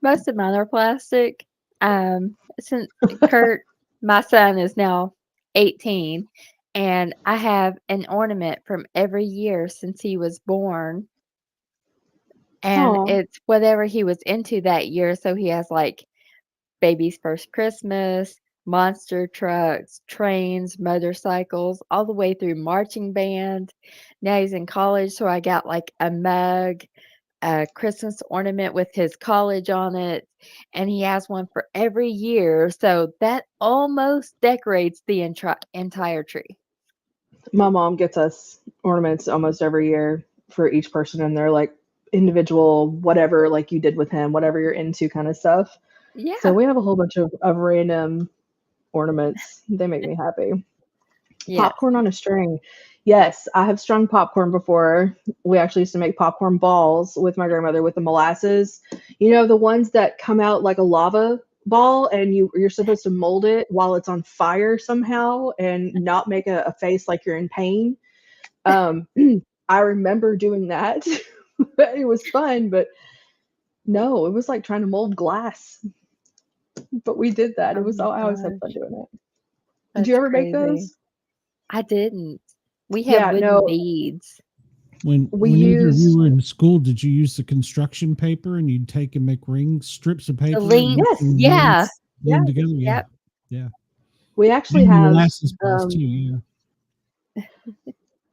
Most of mine are plastic. Since Kurt, my son, is now 18, and I have an ornament from every year since he was born, and Oh, it's whatever he was into that year. So he has like baby's first Christmas, monster trucks, trains, motorcycles, all the way through marching band. Now he's in college, so I got like a mug, a Christmas ornament with his college on it, and he has one for every year. So that almost decorates the entire tree. my mom gets us ornaments almost every year for each person in their like individual whatever, like you did with him, whatever you're into kind of stuff. So Yeah, we have a whole bunch of random ornaments. They make me happy. yeah. Popcorn on a string. Yes, I have strung popcorn before. We actually used to make popcorn balls with my grandmother with the molasses. The ones that come out like a lava ball, and you're supposed to mold it while it's on fire somehow and not make a face like you're in pain. Um, I remember doing that. It was fun, but no, it was like trying to mold glass. But we did that. Oh my I always had gosh, fun doing it. Did you that's ever make crazy. those? I didn't. We have Yeah, wooden no, beads. When we either of you used were in school, did you use the construction paper and you'd take and make rings, strips of The paper, and link, make yes, them yeah, yeah. blend together? Yeah, yep. yeah. We actually And have molasses balls too. Yeah.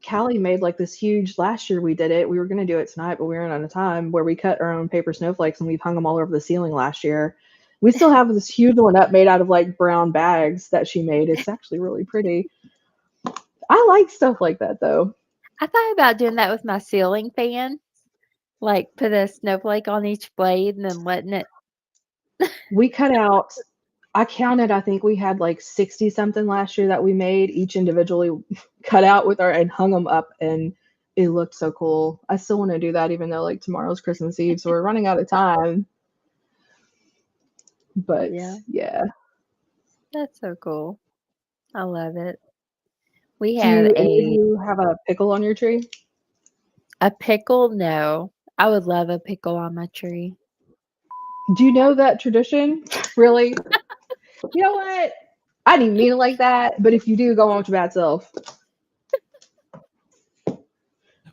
Callie made like this huge, last year we did it. We were going to do it tonight, but we ran out of time, where we cut our own paper snowflakes and we've hung them all over the ceiling last year. We still have this huge one up made out of like brown bags that she made. It's actually really pretty. I like stuff like that though. I thought about doing that with my ceiling fan. Like put a snowflake on each blade and then letting it. We cut out, I counted, I think we had like 60 something last year that we made, each individually cut out with and hung them up, and it looked so cool. I still want to do that, even though like tomorrow's Christmas Eve, so we're running out of time. But yeah. That's so cool. I love it. We Do have any of you have a pickle on your tree? a pickle. No, I would love a pickle on my tree. Do you know that tradition? Really? You know what? I didn't mean it like that, but if you do, go on with your bad self.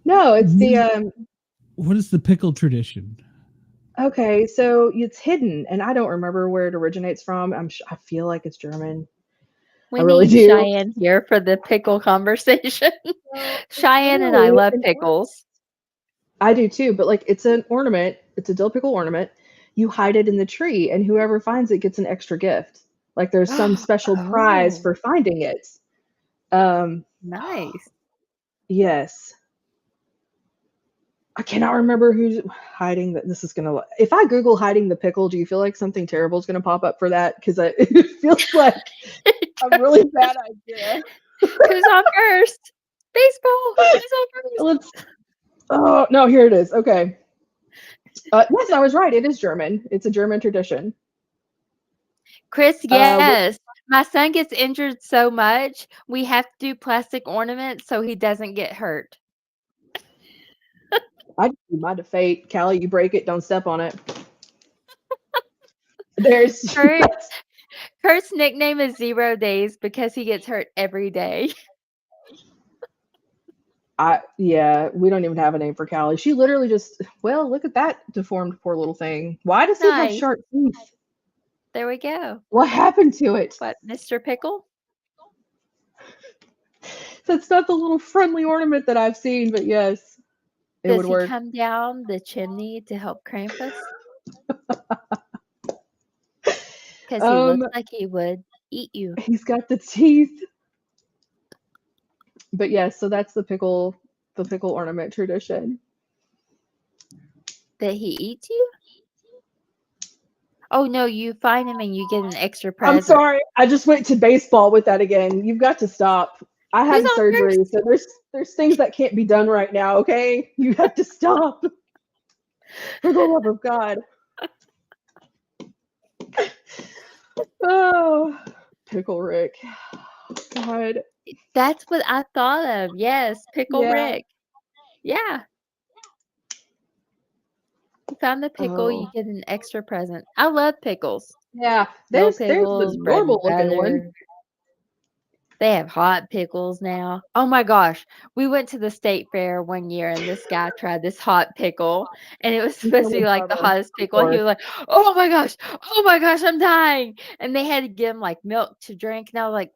No, it's the What is the pickle tradition? okay, so it's hidden, and I don't remember where it originates from. I feel like it's German. We really need do. Cheyenne here for the pickle conversation. Cheyenne and I love pickles. I do too, but like it's an ornament. It's a dill pickle ornament. You hide it in the tree, and whoever finds it gets an extra gift. Like there's some special prize for finding it. Nice. Yes. I cannot remember who's hiding that. This is gonna. If I Google hiding the pickle, do you feel like something terrible is gonna pop up for that? Because it feels like a really bad idea. Who's on first? Baseball. Who's on first? Oh no, here it is. Okay. Yes, I was right. It is German. It's a German tradition. Chris, yes. My son gets injured so much, we have to do plastic ornaments so he doesn't get hurt. I do my to fate. Callie, you break it, don't step on it. There's Kurt's nickname is 0 days because he gets hurt every day. Yeah, we don't even have a name for Callie. She literally just, well, look at that deformed poor little thing. Why does it have sharp teeth? There we go. What happened to it? What, Mr. Pickle? That's not the little friendly ornament that I've seen, but yes, it would work. Does he come down the chimney to help Krampus? Because he looks like he would eat you. He's got the teeth. But yes, so that's the pickle ornament tradition. That he eats you? Oh no, you find him and you get an extra present. I'm sorry, I just went to baseball with that again. You've got to stop. I had surgery, so there's things that can't be done right now, okay? You have to stop. For the love of God. Oh, Pickle Rick. God. That's what I thought of. Yes, Pickle Rick. Yeah. You found the pickle, you get an extra present. I love pickles. Yeah, there's the normal looking one. They have hot pickles now. Oh my gosh. We went to the state fair one year and this guy tried this hot pickle and it was supposed to be like the hottest pickle. He was like, oh my gosh, I'm dying. And they had to give him like milk to drink. And I was like,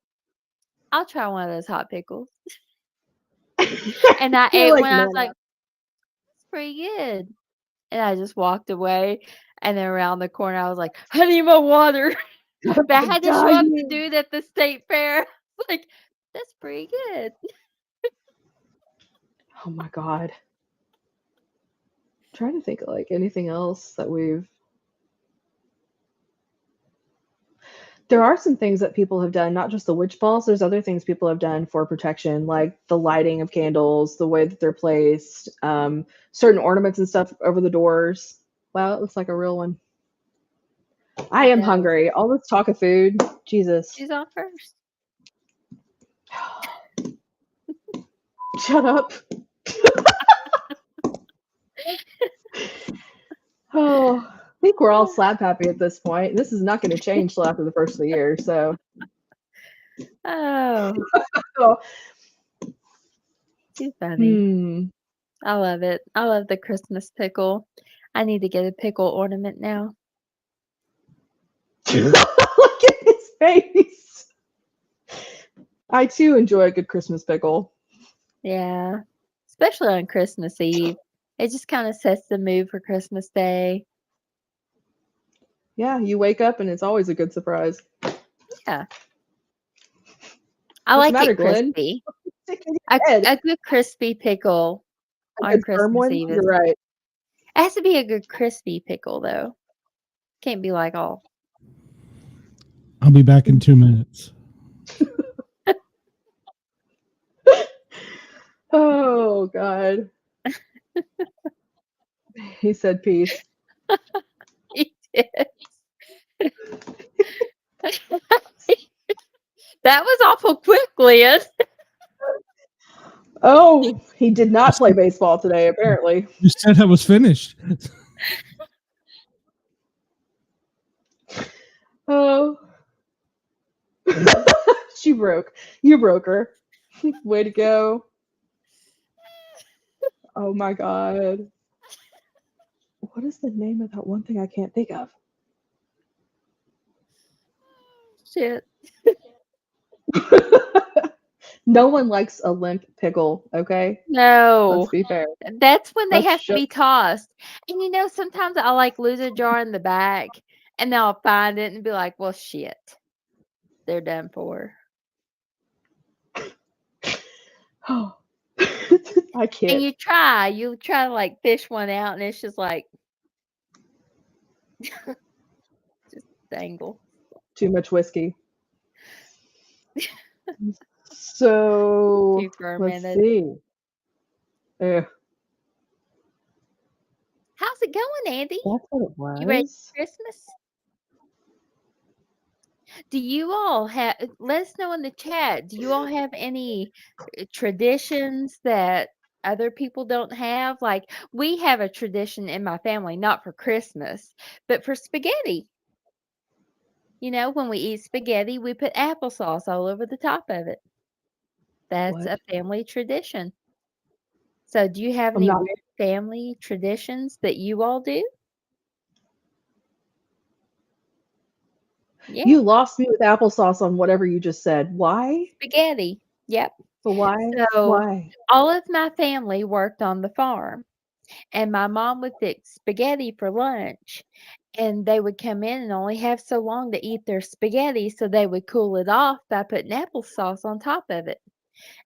I'll try one of those hot pickles. And I ate one. I was like, it's pretty good. And I just walked away. And then around the corner, I was like, I need my water. But I had to show up the dude at the state fair. Like, that's pretty good. Oh my God. I'm trying to think of like anything else that there are some things that people have done, not just the witch balls. There's other things people have done for protection, like the lighting of candles, the way that they're placed, certain ornaments and stuff over the doors. Wow, it looks like a real one. I am hungry. All this talk of food. Jesus. She's on first. Shut up. Oh, I think we're all slap happy at this point. This is not going to change till after the first of the year. So. Oh. Too funny. I love it. I love the Christmas pickle. I need to get a pickle ornament now. Look at his face. I too enjoy a good Christmas pickle. Yeah. Especially on Christmas Eve. It just kind of sets the mood for Christmas Day. Yeah, you wake up and it's always a good surprise. Yeah. I What's the like matter, it Glenn? crispy. Sticking your head. A good crispy pickle A on good firm Christmas one? Eve You're right. it has to be a good crispy pickle though. Can't be like all. I'll be back in 2 minutes. Oh, God. He said peace. He did. That was awful quick, Liz. Oh, he did not play baseball today, apparently. You said I was finished. Oh. She broke. You broke her. Way to go. Oh my God. What is the name of that one thing I can't think of? Shit. No one likes a limp pickle, okay? No. Let's be fair. That's when they Let's have to be tossed. And you know, sometimes I'll like lose a jar in the back and then I'll find it and be like, well, shit. They're done for. Oh. I And can't. you try to like fish one out and it's just like just dangle. Too much whiskey. So Too let's fermented. see. How's it going, Andy? That's what it You ready was. for Christmas? Do you all have, let us know in the chat, do you all have any traditions that other people don't have? Like, we have a tradition in my family, not for Christmas, but for spaghetti. You know, when we eat spaghetti, we put applesauce all over the top of it. That's What? a family tradition. So, do you have I'm any not. weird family traditions that you all do? Yeah, You lost me with applesauce on whatever you just said. Why? spaghetti. Yep. But why? So, Why? all of my family worked on the farm, and my mom would fix spaghetti for lunch. And they would come in and only have so long to eat their spaghetti, so they would cool it off by putting applesauce on top of it.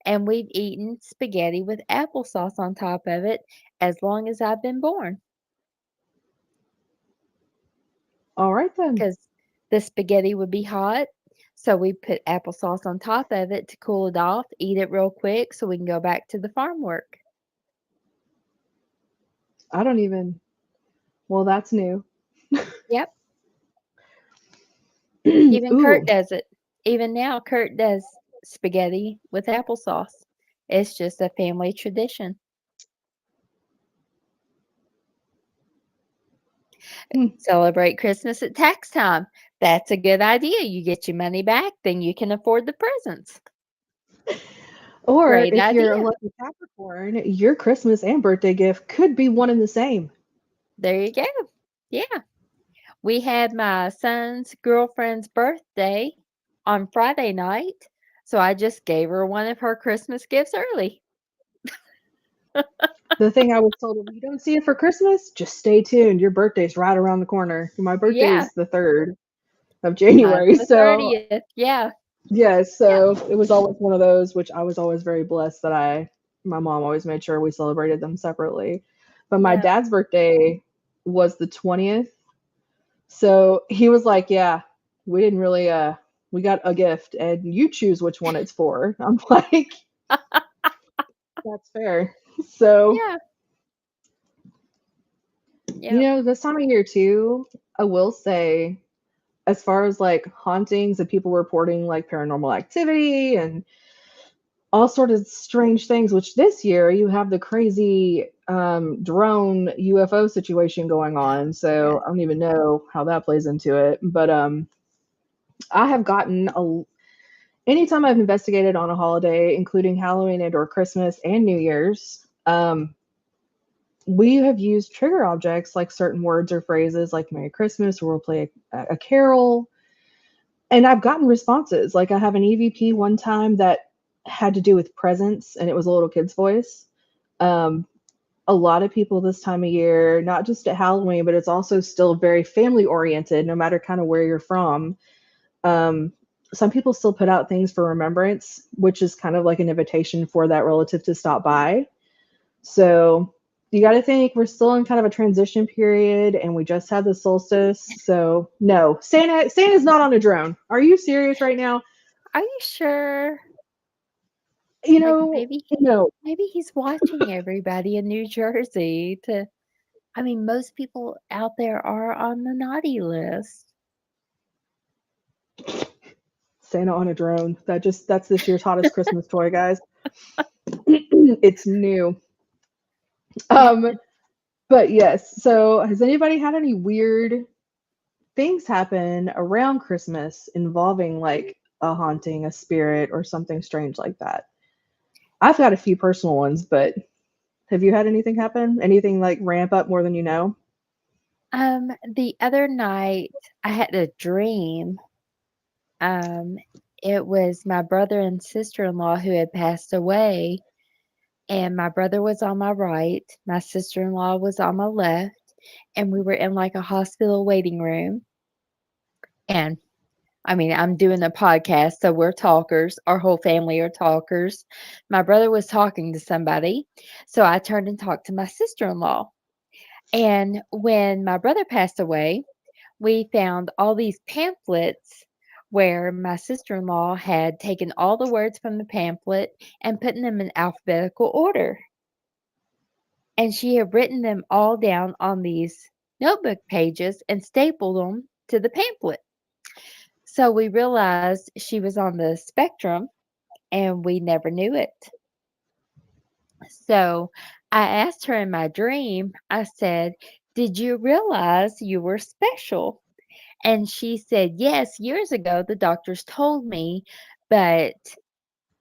And we've eaten spaghetti with applesauce on top of it as long as I've been born. All right then. Because the spaghetti would be hot, so we put applesauce on top of it to cool it off, eat it real quick so we can go back to the farm work. I don't even. Well, that's new. Yep. Even Kurt Ooh, does it. Even now, Kurt does spaghetti with applesauce. It's just a family tradition. Hmm. Celebrate Christmas at tax time. That's a good idea. You get your money back, then you can afford the presents. Or Great if you're a idea. lucky Capricorn, your Christmas and birthday gift could be one and the same. There you go. Yeah. We had my son's girlfriend's birthday on Friday night, so I just gave her one of her Christmas gifts early. The thing I was told, if you don't see it for Christmas, just stay tuned. Your birthday's right around the corner. My birthday Yeah. is the 3rd of Mine's January. the So 30th. Yeah. yeah, so it was always one of those, which I was always very blessed that my mom always made sure we celebrated them separately. But my Yeah. dad's birthday was the 20th. So he was like, yeah, we didn't really, we got a gift and you choose which one it's for. I'm like, that's fair. So, Yeah. you Yep. know, this time of year too, I will say, as far as like hauntings and people reporting like paranormal activity and all sorts of strange things, which this year you have the crazy drone UFO situation going on. So I don't even know how that plays into it. But I have gotten anytime I've investigated on a holiday, including Halloween and or Christmas and New Year's, we have used trigger objects like certain words or phrases like Merry Christmas, or we'll play a carol. And I've gotten responses. Like I have an EVP one time that had to do with presence, and it was a little kid's voice. Um, a lot of people this time of year, not just at Halloween, but it's also still very family oriented, no matter kind of where you're from. Um, some people still put out things for remembrance, which is kind of like an invitation for that relative to stop by. So you got to think we're still in kind of a transition period, and we just had the solstice. So no, Santa's not on a drone. Are you serious right now? Are you sure? You Like know, maybe no. maybe he's watching everybody in New Jersey to I mean, most people out there are on the naughty list. Santa on a drone. That's this year's hottest Christmas toy, guys. It's new. But yes. So has anybody had any weird things happen around Christmas involving like a haunting, a spirit, or something strange like that? I've got a few personal ones, but have you had anything happen? Anything like ramp up more than you know? The other night I had a dream. Um, it was my brother and sister-in-law who had passed away, and my brother was on my right, my sister-in-law was on my left, and we were in like a hospital waiting room. And I mean, I'm doing a podcast, so we're talkers. Our whole family are talkers. My brother was talking to somebody, so I turned and talked to my sister-in-law. And when my brother passed away, we found all these pamphlets where my sister-in-law had taken all the words from the pamphlet and putting them in alphabetical order. And she had written them all down on these notebook pages and stapled them to the pamphlet. So we realized she was on the spectrum and we never knew it. So I asked her in my dream, I said, "Did you realize you were special?" And she said, "Yes, years ago the doctors told me, but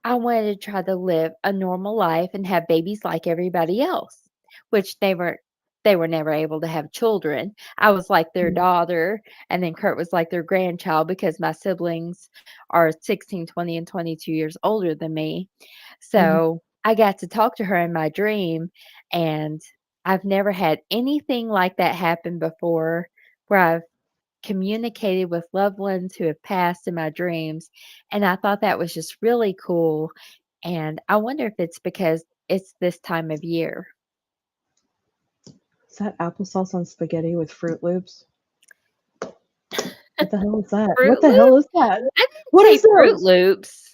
I wanted to try to live a normal life and have babies like everybody else," which they were never able to have children. I was like their daughter, and then Kurt was like their grandchild because my siblings are 16, 20, and 22 years older than me. So I got to talk to her in my dream, and I've never had anything like that happen before where I've communicated with loved ones who have passed in my dreams, and I thought that was just really cool, and I wonder if it's because it's this time of year. Is that applesauce on spaghetti with Fruit Loops? What the hell is that? Fruit What the hell Loops? is that? I didn't What say is Fruit those? Loops.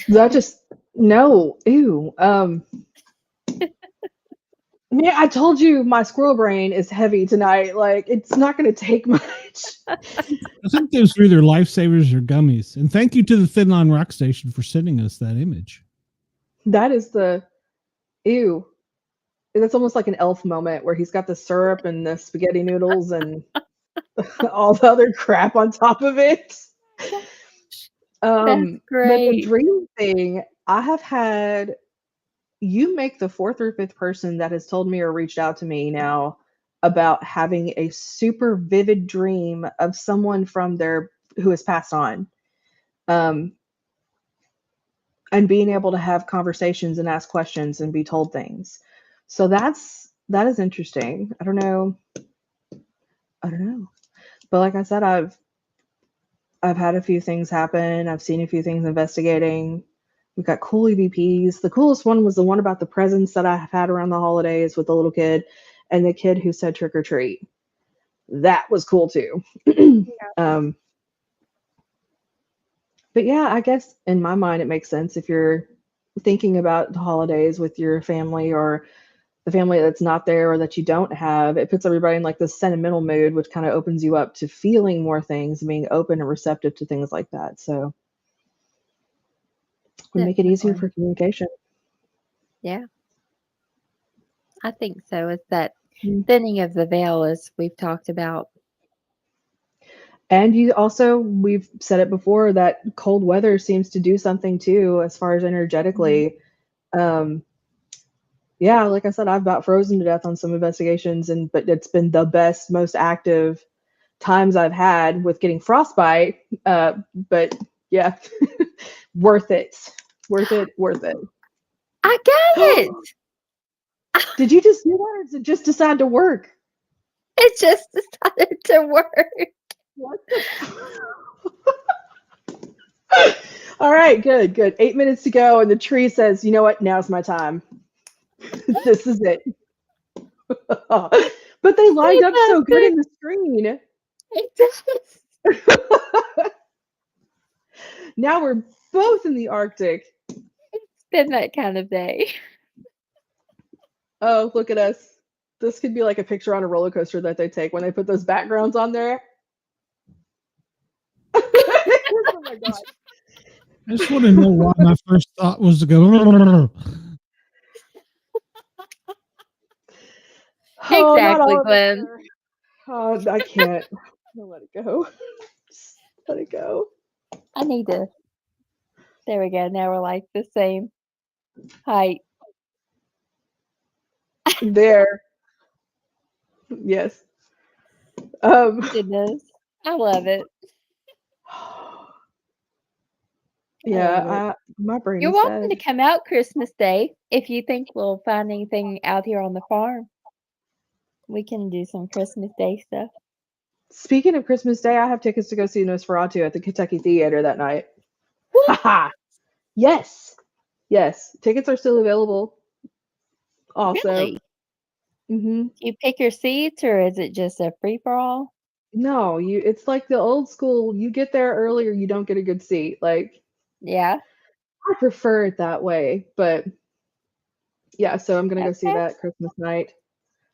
That just no. Ew. Man, I told you my squirrel brain is heavy tonight. Like it's not going to take much. I think those were either lifesavers or gummies. And thank you to the Thin Line Rock Station for sending us that image. That is the ew. That's almost like an elf moment where he's got the syrup and the spaghetti noodles and all the other crap on top of it. That's But the great. dream thing, I have had you make the fourth or fifth person that has told me or reached out to me now about having a super vivid dream of someone from their who has passed on. And being able to have conversations and ask questions and be told things. So that is interesting. I don't know. But like I said, I've had a few things happen. I've seen a few things investigating. We've got cool EVPs. The coolest one was the one about the presents that I have had around the holidays with the little kid and the kid who said trick or treat. That was cool too. But yeah, I guess in my mind, it makes sense if you're thinking about the holidays with your family or the family that's not there or that you don't have. It puts everybody in like this sentimental mood, which kind of opens you up to feeling more things and being open and receptive to things like that. So would make it easier for communication. Yeah. I think so. It's that Mm. thinning of the veil, as we've talked about. And you also, we've said it before, that cold weather seems to do something too, as far as energetically. Yeah, like I said, I've about frozen to death on some investigations, but it's been the best, most active times I've had with getting frostbite. But yeah, worth it. Worth it. I got it. Did you just do that, or did it just decide to work? It just decided to work. What the All right, good. 8 minutes to go, and the tree says, "You know what? Now's my time. This is it." But they lined up so good in the screen. It does. Now we're both in the Arctic. It's been that kind of day. Oh, look at us. This could be like a picture on a roller coaster that they take when they put those backgrounds on there. Oh my God. I just want to know why my first thought was to go. Oh, not Exactly, all of us Glenn. are. Oh, I can't. I'll let it go. Just let it go. I need to. There we go. Now we're like the same height. There. Yes. Goodness. I love it. Yeah, my brain You're is welcome to dead. come out Christmas Day if you think we'll find anything out here on the farm. We can do some Christmas Day stuff. Speaking of Christmas Day, I have tickets to go see Nosferatu at the Kentucky Theater that night. Haha. Yes. Tickets are still available. Also. Really? Mm-hmm. Do you pick your seats or is it just a free for all? No, it's like the old school, you get there early or you don't get a good seat. Like, Yeah. I prefer it that way, but yeah, so I'm gonna go see Okay. that Christmas night.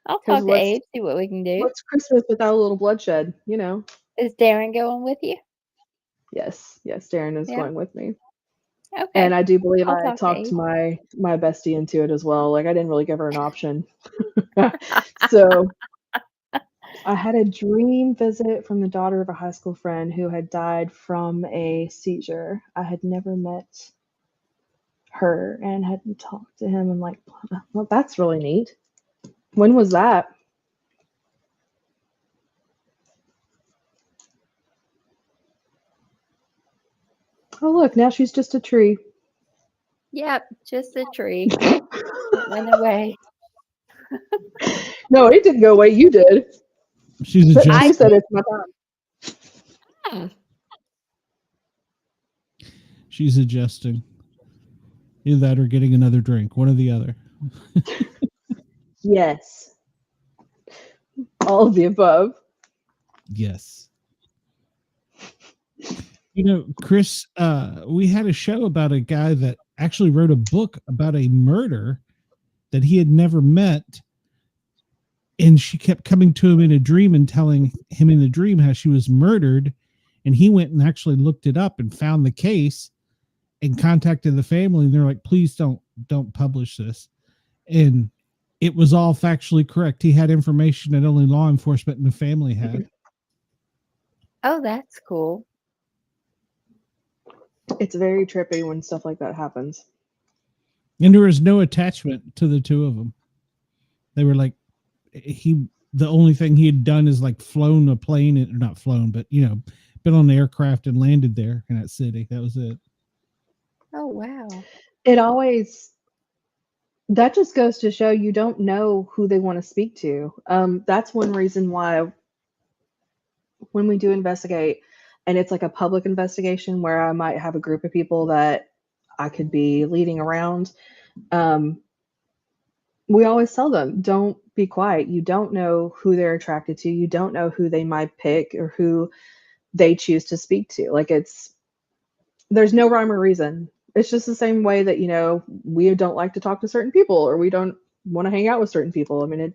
I'll 'Cause talk to Abe, see what we can do. What's Christmas without a little bloodshed, you know? Is Darren going with you? Yes, Darren is Yeah. going with me. Okay. And I do believe I'll I talk to talked Abe. my bestie into it as well. Like, I didn't really give her an option. So I had a dream visit from the daughter of a high school friend who had died from a seizure. I had never met her and hadn't talked to him. And like, well, that's really neat. When was that? Oh, look, now she's just a tree. Yep, just a tree. It went away. No, it didn't go away. You did. She's But I adjusting. said it's my time. She's adjusting. Either that or getting another drink. One or the other. Yes. All of the above. Yes. You know, Chris, we had a show about a guy that actually wrote a book about a murder that he had never met. And she kept coming to him in a dream and telling him in the dream how she was murdered. And he went and actually looked it up and found the case and contacted the family. And they're like, please don't publish this. And it was all factually correct. He had information that only law enforcement and the family had. Oh, that's cool. It's very trippy when stuff like that happens. And there was no attachment to the two of them. They were like, the only thing he had done is like flown a plane, or not flown, but been on the aircraft and landed there in that city. That was it. Oh, wow. That just goes to show you don't know who they want to speak to. That's one reason why when we do investigate, and it's like a public investigation where I might have a group of people that I could be leading around, we always tell them, don't be quiet. You don't know who they're attracted to. You don't know who they might pick or who they choose to speak to. Like, there's no rhyme or reason. It's just the same way that, we don't like to talk to certain people or we don't want to hang out with certain people. I mean,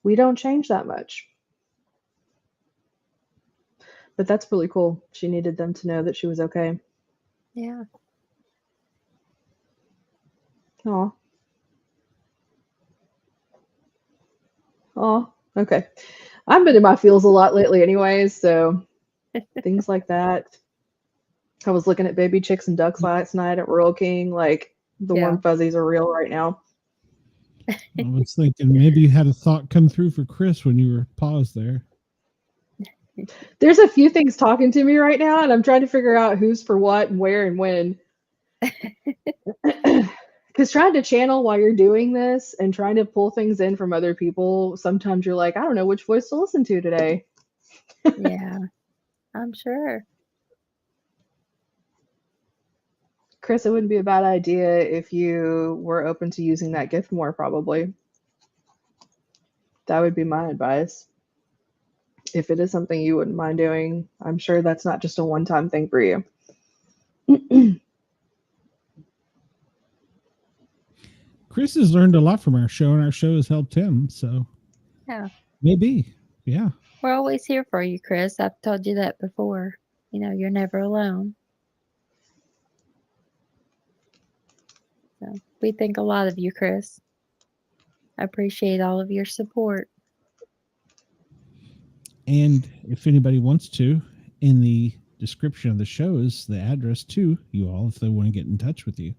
we don't change that much. But that's really cool. She needed them to know that she was okay. Yeah. Aw. Oh, okay. I've been in my feels a lot lately anyways, so things like that. I was looking at baby chicks and ducks last night at Royal King. Like, the warm fuzzies are real right now. I was thinking maybe you had a thought come through for Chris when you were paused there. There's a few things talking to me right now, and I'm trying to figure out who's for what and where and when. Because trying to channel while you're doing this and trying to pull things in from other people, sometimes you're like, I don't know which voice to listen to today. Yeah, I'm sure. Chris, it wouldn't be a bad idea if you were open to using that gift more, probably. That would be my advice. If it is something you wouldn't mind doing, I'm sure that's not just a one-time thing for you. Chris has learned a lot from our show, and our show has helped him. So Yeah. maybe, yeah. We're always here for you, Chris. I've told you that before. You're never alone. So we think a lot of you, Chris. I appreciate all of your support. And if anybody wants to, in the description of the show is the address to you all if they want to get in touch with you.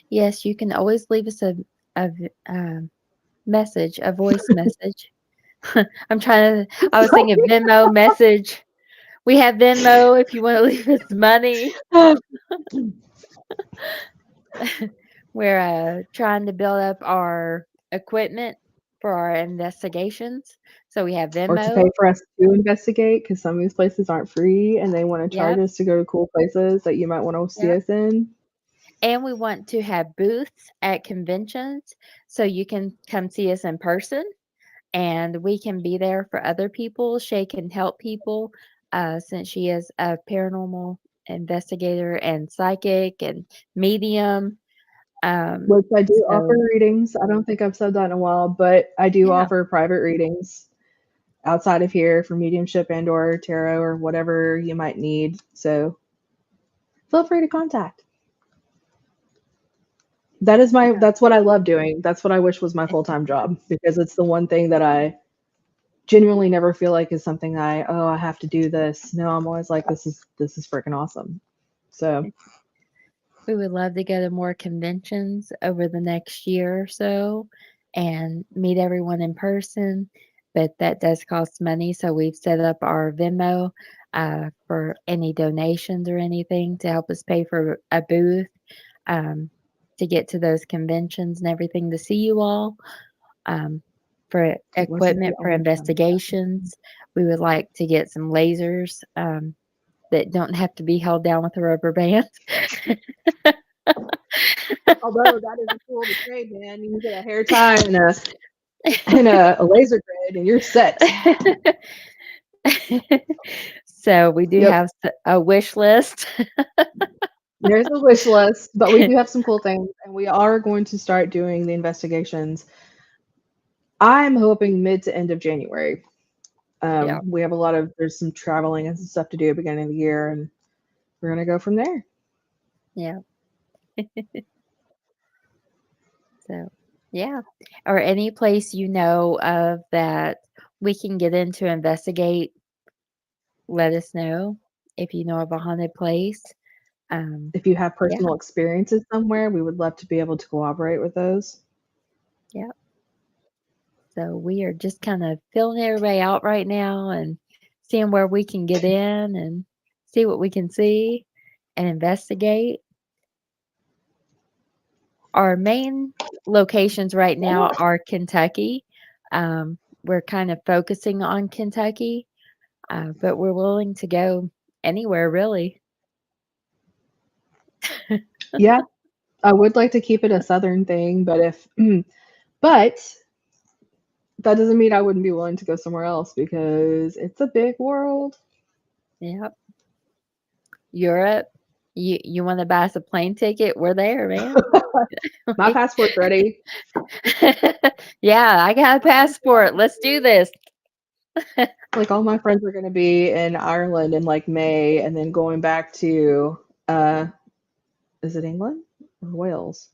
Yes, you can always leave us a message, a voice message. I was thinking Venmo message. We have Venmo if you want to leave us money. We're trying to build up our equipment for our investigations. So we have Or to Venmo. pay for us to investigate, because some of these places aren't free and they want to charge us to go to cool places that you might want to see us in. And we want to have booths at conventions so you can come see us in person and we can be there for other people. Shay can help people since she is a paranormal investigator and psychic and medium. Which I do offer readings. I don't think I've said that in a while, but I do offer private readings outside of here for mediumship and or tarot or whatever you might need. So feel free to contact. That's what I love doing. That's what I wish was my full-time job, because it's the one thing that I genuinely never feel like is something I have to do this. No, I'm always like, this is freaking awesome. So we would love to go to more conventions over the next year or so and meet everyone in person, but that does cost money. So we've set up our Venmo for any donations or anything to help us pay for a booth to get to those conventions and everything to see you all. For equipment for investigations, we would like to get some lasers that don't have to be held down with a rubber band. Although that is a tool to trade, man. You get a hair tie and a laser grid, and you're set. So we do have a wish list. There's a wish list, but we do have some cool things, and we are going to start doing the investigations. I'm hoping mid to end of January. We have there's some traveling and some stuff to do at the beginning of the year, and we're going to go from there. Yeah. So, yeah. Or any place you know of that we can get in to investigate, let us know if you know of a haunted place. If you have personal experiences somewhere, we would love to be able to cooperate with those. Yeah. So we are just kind of filling everybody out right now and seeing where we can get in and see what we can see and investigate. Our main locations right now are Kentucky. We're kind of focusing on Kentucky, but we're willing to go anywhere, really. Yeah, I would like to keep it a southern thing, but but that doesn't mean I wouldn't be willing to go somewhere else, because it's a big world. Yep. Europe. You want to buy us a plane ticket? We're there, man. My passport's ready. Yeah, I got a passport. Let's do this. Like, all my friends are going to be in Ireland in like May, and then going back to is it England or Wales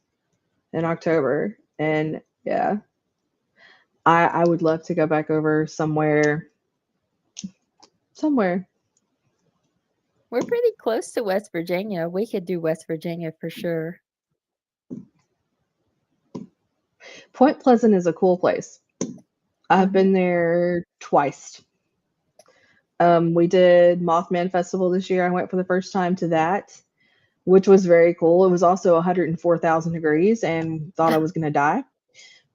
in October. And yeah, I would love to go back over somewhere. We're pretty close to West Virginia. We could do West Virginia for sure. Point Pleasant is a cool place. I've been there twice. We did Mothman Festival this year. I went for the first time to that, which was very cool. It was also 104,000 degrees and thought I was going to die.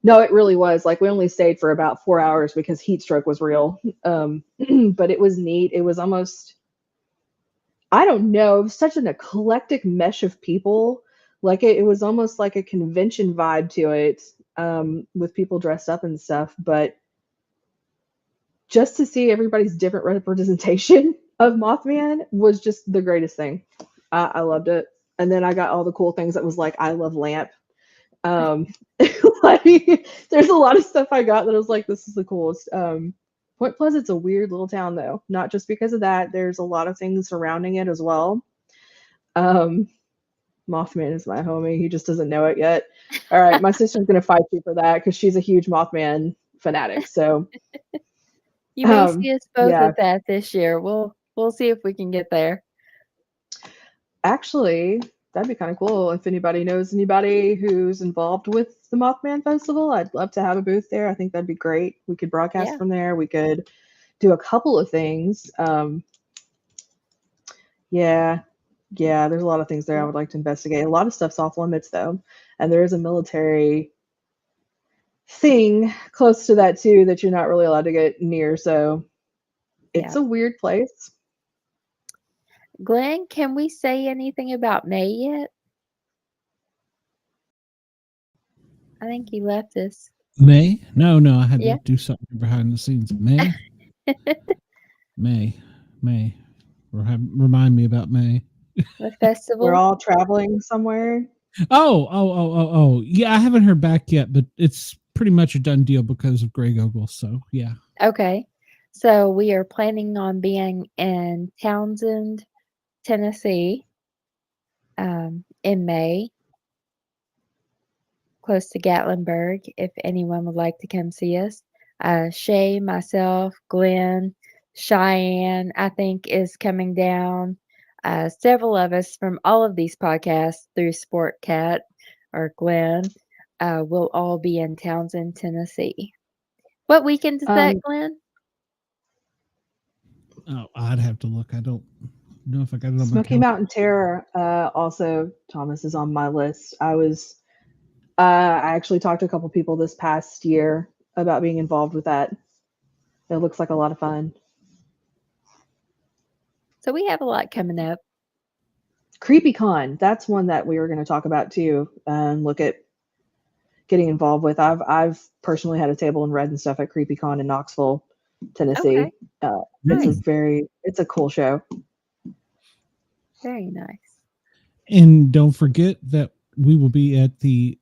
No, it really was. Like, we only stayed for about 4 hours because heat stroke was real. But it was neat. It was almost, I don't know, it was such an eclectic mesh of people. Like, it was almost like a convention vibe to it, with people dressed up and stuff. But just to see everybody's different representation of Mothman was just the greatest thing. I loved it. And then I got all the cool things that was like, I love lamp. Like, there's a lot of stuff I got that I was like, this is the coolest. Point Pleasant's a weird little town, though. Not just because of that. There's a lot of things surrounding it as well. Mothman is my homie. He just doesn't know it yet. All right, my sister's gonna fight you for that because she's a huge Mothman fanatic. So You may see us both yeah. at that this year. We'll see if we can get there. Actually, that'd be kind of cool. If anybody knows anybody who's involved with the Mothman Festival, I'd love to have a booth there. I think that'd be great. We could broadcast Yeah. from there. We could do a couple of things. Yeah, there's a lot of things there I would like to investigate. A lot of stuff's off limits, though. And there is a military thing close to that, too, that you're not really allowed to get near. So it's a weird place. Glenn, can we say anything about May yet? I think he left us. May? No, I had to do something behind the scenes. May? May. Remind me about May. The festival? We're all traveling somewhere. Oh. Yeah, I haven't heard back yet, but it's pretty much a done deal because of Greg Ogle. So, yeah. Okay. So we are planning on being in Townsend, Tennessee, in May, close to Gatlinburg, if anyone would like to come see us. Shay, myself, Glenn, Cheyenne, I think, is coming down. Several of us from all of these podcasts through Sportcat or Glenn will all be in Townsend, Tennessee. What weekend is that, Glenn? Oh, I'd have to look. I don't know if I got it on Smoky my Mountain Terror. Also, Thomas is on my list. I actually talked to a couple people this past year about being involved with that. It looks like a lot of fun. So we have a lot coming up. CreepyCon, that's one that we were going to talk about too, and look at getting involved with. I've personally had a table and read and stuff at CreepyCon in Knoxville, Tennessee. Okay. It's a cool show. Very nice. And don't forget that we will be at the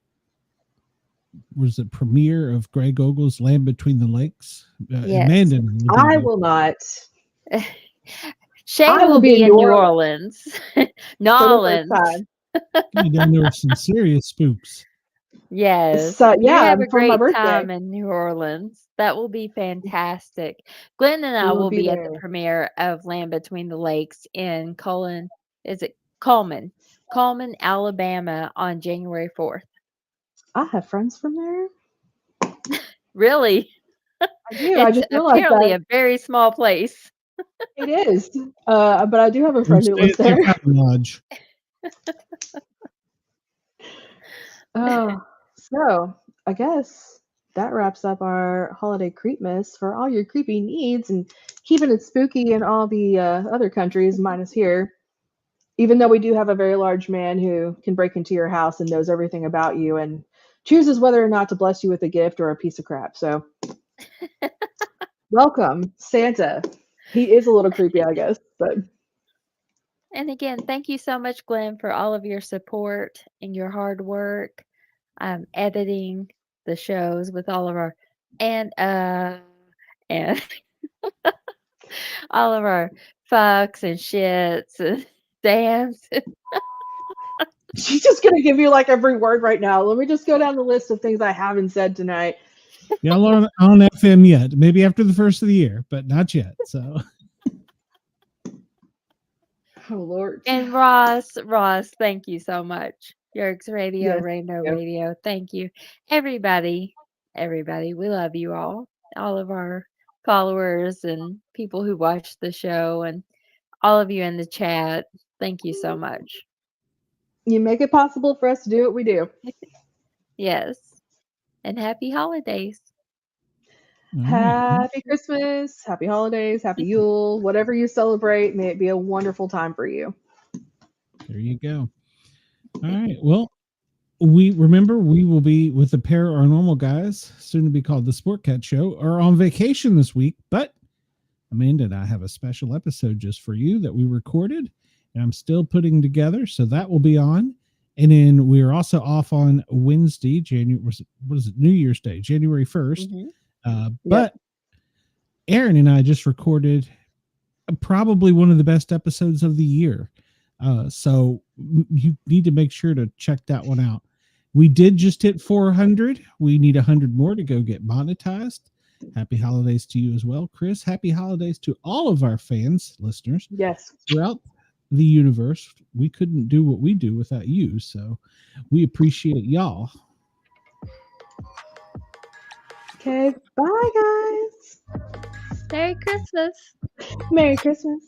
premiere of Greg Ogle's Land Between the Lakes. Yes. Amanda, I will not. Shay will be in New Orleans. Nolans. You down there with some serious spooks. Yes. Yeah, you have a great my time in New Orleans. That will be fantastic. Glenn and I will be at the premiere of Land Between the Lakes in Cullman, Alabama on January 4th. I have friends from there. Really? I do. It's I just realized apparently that. a very small place. It is. But I do have a friend who lives there. Lodge. So I guess that wraps up our holiday Creepmas for all your creepy needs and keeping it spooky in all the other countries minus here. Even though we do have a very large man who can break into your house and knows everything about you and chooses whether or not to bless you with a gift or a piece of crap. So welcome, Santa. He is a little creepy, I guess, but. And again, thank you so much, Glenn, for all of your support and your hard work, editing the shows with all of our and all of our fucks and shits and dams. She's just gonna give you like every word right now. Let me just go down the list of things I haven't said tonight. Y'all aren't on FM yet. Maybe after the first of the year, but not yet. So. Oh Lord. And Ross, thank you so much. Yerks Radio, Yes, Rainbow Radio, thank you. Everybody, we love you all of our followers and people who watch the show and all of you in the chat. Thank you so much. You make it possible for us to do what we do. Yes. And happy holidays. All right. Happy Christmas, happy holidays, happy Yule, whatever you celebrate, may it be a wonderful time for you. There you go. All right. Well, we will be with the Paranormal guys, soon to be called the Sportcat Show, are on vacation this week, but Amanda and I have a special episode just for you that we recorded and I'm still putting together. So that will be on. And then we are also off on Wednesday, New Year's Day, January 1st. But Aaron and I just recorded probably one of the best episodes of the year. So you need to make sure to check that one out. We did just hit 400. We need 100 more to go get monetized. Happy holidays to you as well, Chris. Happy holidays to all of our fans, listeners. Yes. Throughout the universe. We couldn't do what we do without you. So we appreciate y'all. Okay. Bye, guys. Merry Christmas. Merry Christmas.